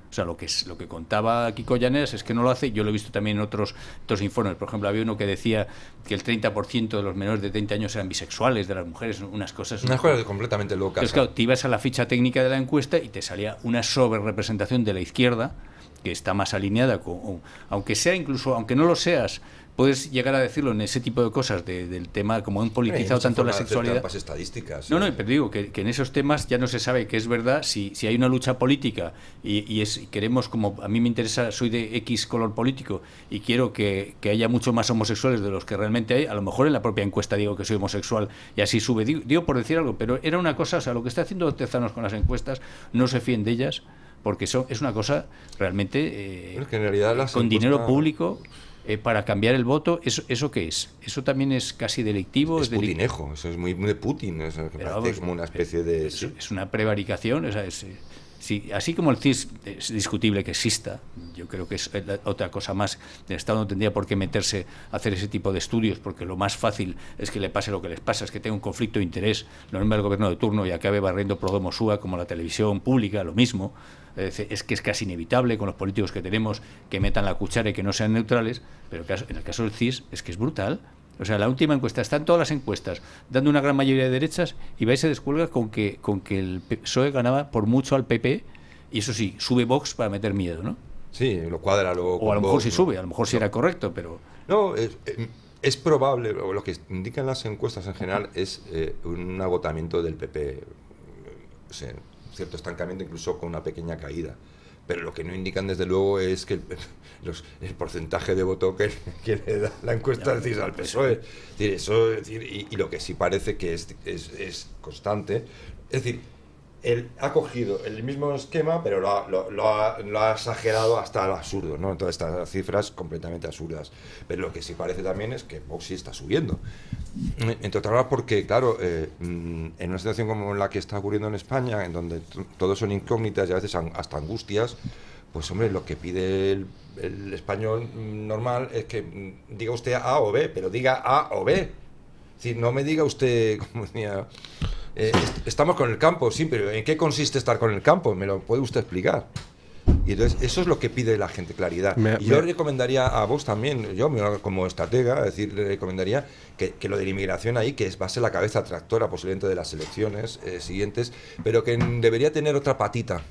O sea, lo que contaba Kiko Llaneras es que no lo hace. Yo lo he visto también en otros informes. Por ejemplo, había uno que decía que el 30% de los menores de 30 años eran bisexuales, de las mujeres, unas cosas completamente locas. Entonces, claro, te ibas a la ficha técnica de la encuesta y te salía una sobrerepresentación de la izquierda, que está más alineada con, aunque no lo seas, puedes llegar a decirlo en ese tipo de cosas del tema, como han politizado tanto la sexualidad. Estadísticas. No, pero digo que en esos temas ya no se sabe que es verdad. Si hay una lucha política y queremos, como a mí me interesa, soy de X color político y quiero que haya mucho más homosexuales de los que realmente hay, a lo mejor en la propia encuesta digo que soy homosexual y así sube. Digo por decir algo, pero era una cosa, o sea, lo que está haciendo Tezanos con las encuestas, no se fíen de ellas, porque eso es una cosa realmente que en realidad con dinero público para cambiar el voto. ¿Eso qué es? ¿Eso también es casi delictivo? Es putinejo, eso es muy de Putin, parece como una especie de... Es una prevaricación, o sea, sí, así como el CIS es discutible que exista, yo creo que es otra cosa más. El Estado no tendría por qué meterse a hacer ese tipo de estudios, porque lo más fácil es que le pase lo que les pasa, es que tenga un conflicto de interés, lo nombre el gobierno de turno y acabe barriendo pro domo sua, como la televisión pública, lo mismo. Es que es casi inevitable con los políticos que tenemos que metan la cuchara y que no sean neutrales, pero en el caso del CIS es que es brutal. O sea, la última encuesta, están todas las encuestas dando una gran mayoría de derechas y vais a descuelga con que el PSOE ganaba por mucho al PP, y eso sí, sube Vox para meter miedo, ¿no? Sí, lo cuadra luego. O a lo mejor Vox, sí sube, a lo mejor sí era correcto, pero... No, es probable, o lo que indican las encuestas en general es un agotamiento del PP, o sea, cierto estancamiento, incluso con una pequeña caída. Pero lo que no indican, desde luego, es que el porcentaje de voto que le da la encuesta al PSOE. Es decir, y lo que sí parece que es constante. Es decir, él ha cogido el mismo esquema, pero lo ha exagerado hasta el absurdo, ¿no? Todas estas cifras completamente absurdas. Pero lo que sí parece también es que Vox sí está subiendo. Entre otras cosas porque, claro, en una situación como la que está ocurriendo en España, en donde todos son incógnitas y a veces hasta angustias, pues hombre, lo que pide el español normal es que diga usted A o B, pero diga A o B. Es decir, no me diga usted, como decía, estamos con el campo, sí, pero ¿en qué consiste estar con el campo? ¿Me lo puede usted explicar? Y entonces eso es lo que pide la gente, claridad. Yo recomendaría a vos también, yo como estratega, es decir, le recomendaría que lo de la inmigración ahí, que va a ser la cabeza tractora posiblemente de las elecciones siguientes, pero que debería tener otra patita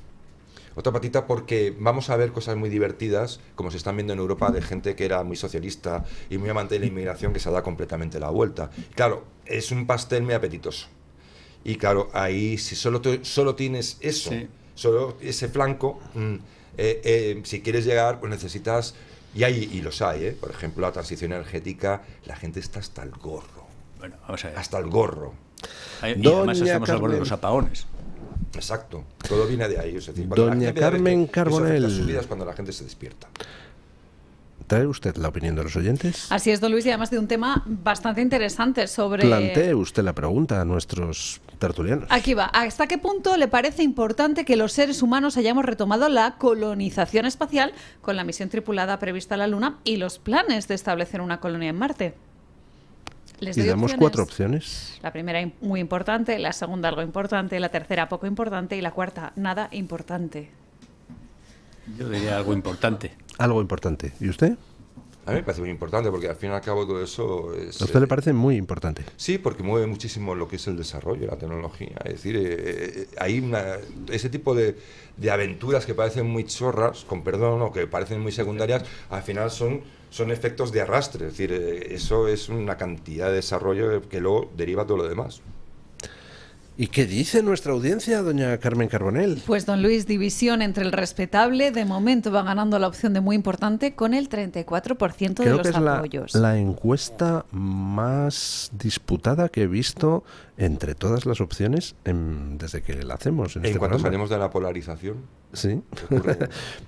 porque vamos a ver cosas muy divertidas, como se están viendo en Europa, de gente que era muy socialista y muy amante de la inmigración, que se ha dado completamente la vuelta. Claro, es un pastel muy apetitoso. Y claro, ahí si solo tienes eso, sí, solo ese flanco, si quieres llegar, pues necesitas Y los hay, ¿eh? Por ejemplo, la transición energética, la gente está hasta el gorro. Bueno, vamos a ver. Hasta el gorro. Y además estamos al borde de los apagones. Exacto, todo viene de ahí. Es decir, Doña Carmen Carbonell. Eso afecta a su vida cuando la gente se despierta. ¿Trae usted la opinión de los oyentes? Así es, don Luis, y además de un tema bastante interesante sobre... Plantee usted la pregunta a nuestros tertulianos. Aquí va. ¿Hasta qué punto le parece importante que los seres humanos hayamos retomado la colonización espacial con la misión tripulada prevista a la Luna y los planes de establecer una colonia en Marte? Les Y doy damos opciones. 4 opciones. La primera muy importante, la segunda algo importante, la tercera poco importante y la cuarta nada importante. Yo diría algo importante. Algo importante. ¿Y usted? A mí me parece muy importante porque al fin y al cabo todo eso es... ¿A usted le parece muy importante? Sí, porque mueve muchísimo lo que es el desarrollo de la tecnología. Es decir, hay ese tipo de aventuras que parecen muy chorras, con perdón, o que parecen muy secundarias, al final son efectos de arrastre. Es decir, eso es una cantidad de desarrollo que luego deriva todo lo demás. ¿Y qué dice nuestra audiencia, doña Carmen Carbonell? Pues don Luis, división entre el respetable, de momento va ganando la opción de muy importante con el 34% de Creo los que es apoyos. la encuesta más disputada que he visto entre todas las opciones desde que la hacemos. En cuanto programa. salimos de la polarización. Sí,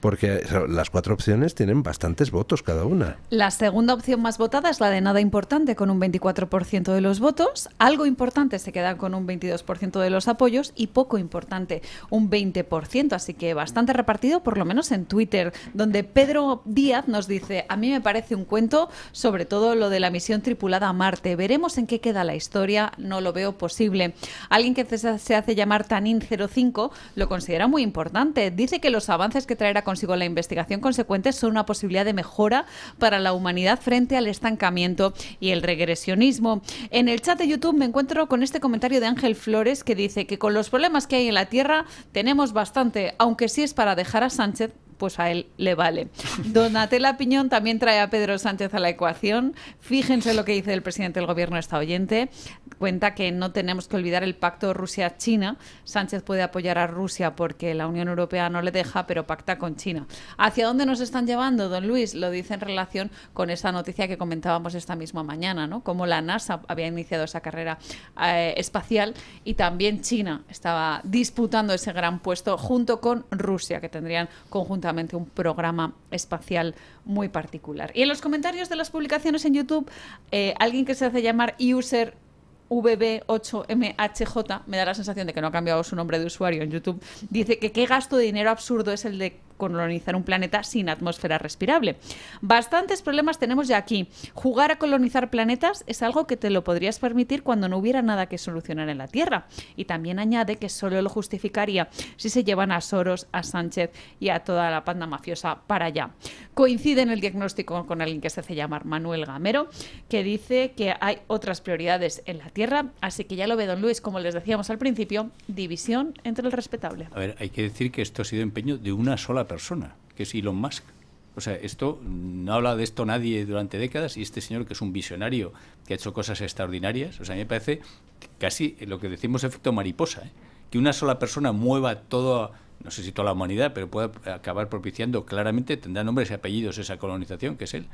porque las 4 opciones tienen bastantes votos cada una. La segunda opción más votada es la de nada importante, con un 24% de los votos. Algo importante se queda con un 22% de los apoyos y poco importante, un 20%. Así que bastante repartido, por lo menos en Twitter, donde Pedro Díaz nos dice: a mí me parece un cuento, sobre todo lo de la misión tripulada a Marte. Veremos en qué queda la historia, no lo veo posible. Alguien que se hace llamar Tanin05 lo considera muy importante. Dice que los avances que traerá consigo la investigación consecuente son una posibilidad de mejora para la humanidad frente al estancamiento y el regresionismo. En el chat de YouTube me encuentro con este comentario de Ángel Flores que dice que con los problemas que hay en la Tierra tenemos bastante, aunque si es para dejar a Sánchez, pues a él le vale. Donatella Piñón también trae a Pedro Sánchez a la ecuación. Fíjense lo que dice el presidente del gobierno, esta oyente. Cuenta que no tenemos que olvidar el pacto Rusia-China. Sánchez puede apoyar a Rusia porque la Unión Europea no le deja, pero pacta con China. ¿Hacia dónde nos están llevando, don Luis? Lo dice en relación con esa noticia que comentábamos esta misma mañana, ¿no? Como la NASA había iniciado esa carrera espacial y también China estaba disputando ese gran puesto junto con Rusia, que tendrían conjuntamente un programa espacial muy particular. Y en los comentarios de las publicaciones en YouTube, alguien que se hace llamar user VB8MHJ, me da la sensación de que no ha cambiado su nombre de usuario en YouTube, dice que qué gasto de dinero absurdo es el de colonizar un planeta sin atmósfera respirable. Bastantes problemas tenemos ya aquí. Jugar a colonizar planetas es algo que te lo podrías permitir cuando no hubiera nada que solucionar en la Tierra. Y también añade que solo lo justificaría si se llevan a Soros, a Sánchez y a toda la panda mafiosa para allá. Coincide en el diagnóstico con alguien que se hace llamar Manuel Gamero, que dice que hay otras prioridades en la Tierra, así que ya lo ve don Luis, como les decíamos al principio, división entre el respetable. A ver, hay que decir que esto ha sido empeño de una sola persona, que es Elon Musk. O sea, esto no habla de esto nadie durante décadas, y este señor, que es un visionario que ha hecho cosas extraordinarias, o sea, a mí me parece casi lo que decimos efecto mariposa, ¿eh? Que una sola persona mueva todo, no sé si toda la humanidad, pero puede acabar propiciando claramente, tendrá nombres y apellidos esa colonización, que es él.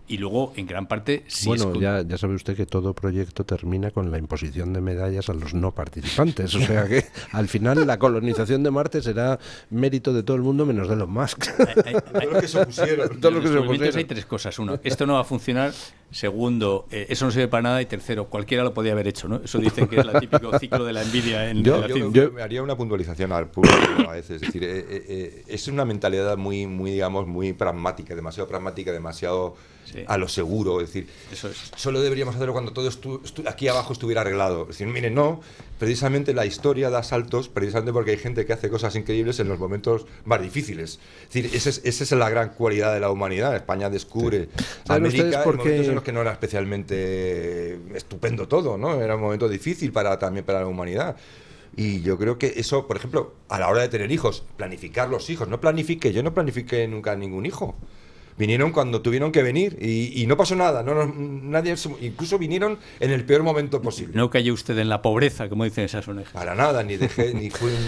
Y luego, en gran parte... Bueno, ya sabe usted que todo proyecto termina con la imposición de medallas a los no participantes. O sea que, al final, la colonización de Marte será mérito de todo el mundo menos de Elon Musk. Todos los que se opusieron. Todos los que se opusieron. Hay 3 cosas. 1, esto no va a funcionar. Segundo, eso no sirve para nada. Y tercero, cualquiera lo podía haber hecho, ¿no? Eso dicen que es el típico ciclo de la envidia en la ciencia. Yo haría una puntualización al público a veces. Es decir, es una mentalidad muy, digamos, muy pragmática, demasiado sí, a lo seguro. Es decir, eso es. Solo deberíamos hacerlo cuando todo aquí abajo estuviera arreglado. Es decir, miren, no, precisamente la historia da saltos, precisamente porque hay gente que hace cosas increíbles en los momentos más difíciles. Es decir, esa es la gran cualidad de la humanidad. España descubre América en momentos en los que no era especialmente estupendo todo, ¿no? Era un momento difícil también para la humanidad. Y yo creo que eso, por ejemplo, a la hora de tener hijos, planificar los hijos. Yo no planifiqué nunca ningún hijo. Vinieron cuando tuvieron que venir y no pasó nada. Nadie incluso vinieron en el peor momento posible. No cayó usted en la pobreza, como dicen esas ONGs. Para nada, ni fue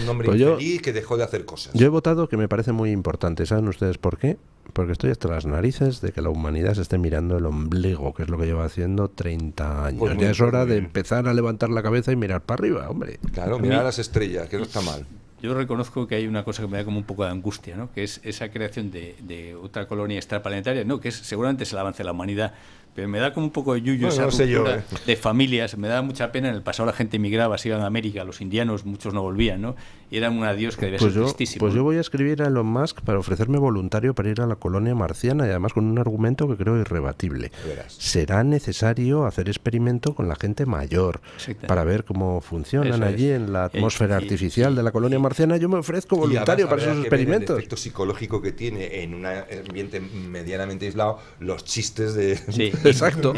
un hombre Pues infeliz que dejó de hacer cosas. Yo he votado que me parece muy importante. ¿Saben ustedes por qué? Porque estoy hasta las narices de que la humanidad se esté mirando el ombligo, que es lo que lleva haciendo 30 años. Pues ya es hora de empezar a levantar la cabeza y mirar para arriba, hombre. Claro, mirar a las estrellas, que no está mal. Yo reconozco que hay una cosa que me da como un poco de angustia, ¿no? Que es esa creación de otra colonia extraplanetaria, ¿no? Que seguramente es el avance de la humanidad, pero me da como un poco de yuyo esa ruptura de familias. Me da mucha pena. En el pasado la gente emigraba, se iban a América, los indianos, muchos no volvían, ¿no? Y era un adiós que debía ser tristísimo. Pues yo voy a escribir a Elon Musk para ofrecerme voluntario para ir a la colonia marciana, y además con un argumento que creo irrebatible. Será necesario hacer experimento con la gente mayor para ver cómo funcionan allí en la atmósfera artificial de la colonia marciana. Yo me ofrezco voluntario para esos experimentos. El efecto psicológico que tiene en un ambiente medianamente aislado, los chistes de... Sí. Exacto.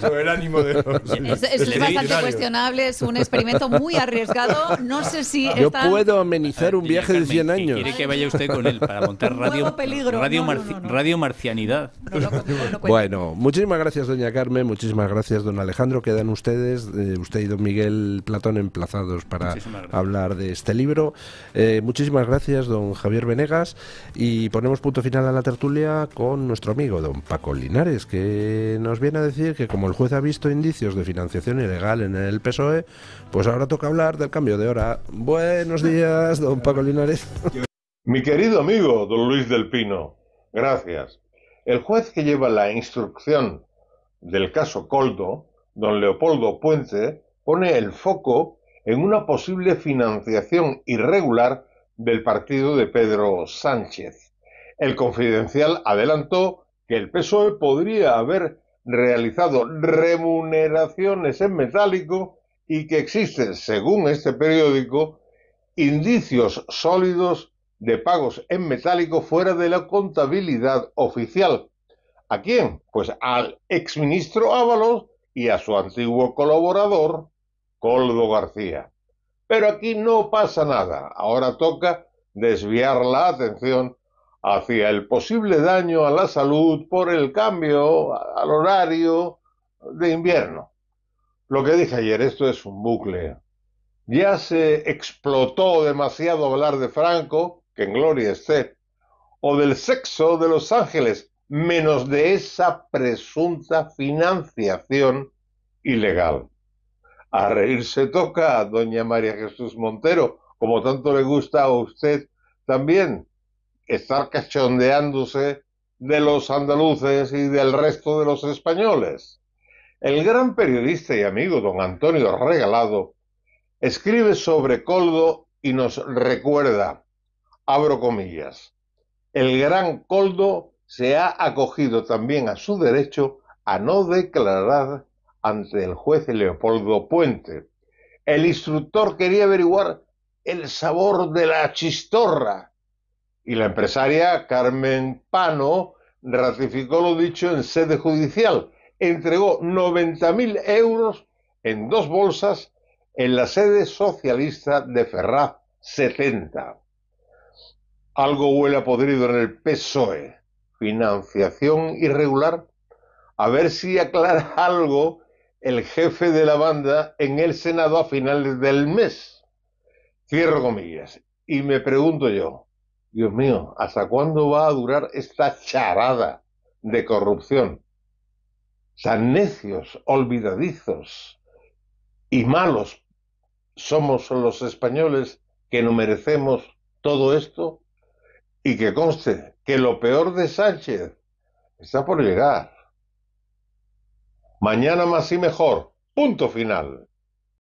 Sobre el ánimo de los... Es bastante cuestionable, es un experimento muy arriesgado. No sé si yo puedo amenizar un viaje de 100 años. Quiere que vaya usted con él para montar radio marcianidad. Bueno, muchísimas gracias, doña Carmen, muchísimas gracias, don Alejandro. Quedan ustedes, usted y don Miguel Platón, emplazados para hablar de este libro. Muchísimas gracias, don Javier Venegas, y ponemos punto final a la tertulia con nuestro amigo don Paco Linares, que nos viene a decir que como el juez ha visto indicios de financiación ilegal en el PSOE, pues ahora toca hablar del cambio de hora. Buenos días, don Paco Linares. Mi querido amigo don Luis del Pino, gracias. El juez que lleva la instrucción del caso Koldo, don Leopoldo Puente, pone el foco en una posible financiación irregular del partido de Pedro Sánchez. El Confidencial adelantó que el PSOE podría haber realizado remuneraciones en metálico y que existen, según este periódico, indicios sólidos de pagos en metálico fuera de la contabilidad oficial. ¿A quién? Pues al exministro Ábalos y a su antiguo colaborador, Koldo García. Pero aquí no pasa nada. Ahora toca desviar la atención hacia el posible daño a la salud por el cambio al horario de invierno. Lo que dije ayer, esto es un bucle. Ya se explotó demasiado hablar de Franco, que en gloria esté, o del sexo de Los Ángeles, menos de esa presunta financiación ilegal. A reírse toca a doña María Jesús Montero, como tanto le gusta a usted también estar cachondeándose de los andaluces y del resto de los españoles. El gran periodista y amigo don Antonio Regalado escribe sobre Koldo y nos recuerda, abro comillas, el gran Koldo se ha acogido también a su derecho a no declarar ante el juez Leopoldo Puente. El instructor quería averiguar el sabor de la chistorra y la empresaria Carmen Pano ratificó lo dicho en sede judicial. Entregó 90.000 euros en 2 bolsas en la sede socialista de Ferraz 70. Algo huele a podrido en el PSOE. Financiación irregular. A ver si aclara algo el jefe de la banda en el Senado a finales del mes. Cierro comillas. Y me pregunto yo, Dios mío, ¿hasta cuándo va a durar esta charada de corrupción? Tan necios, olvidadizos y malos somos los españoles que no merecemos todo esto. Y que conste que lo peor de Sánchez está por llegar. Mañana más y mejor. Punto final.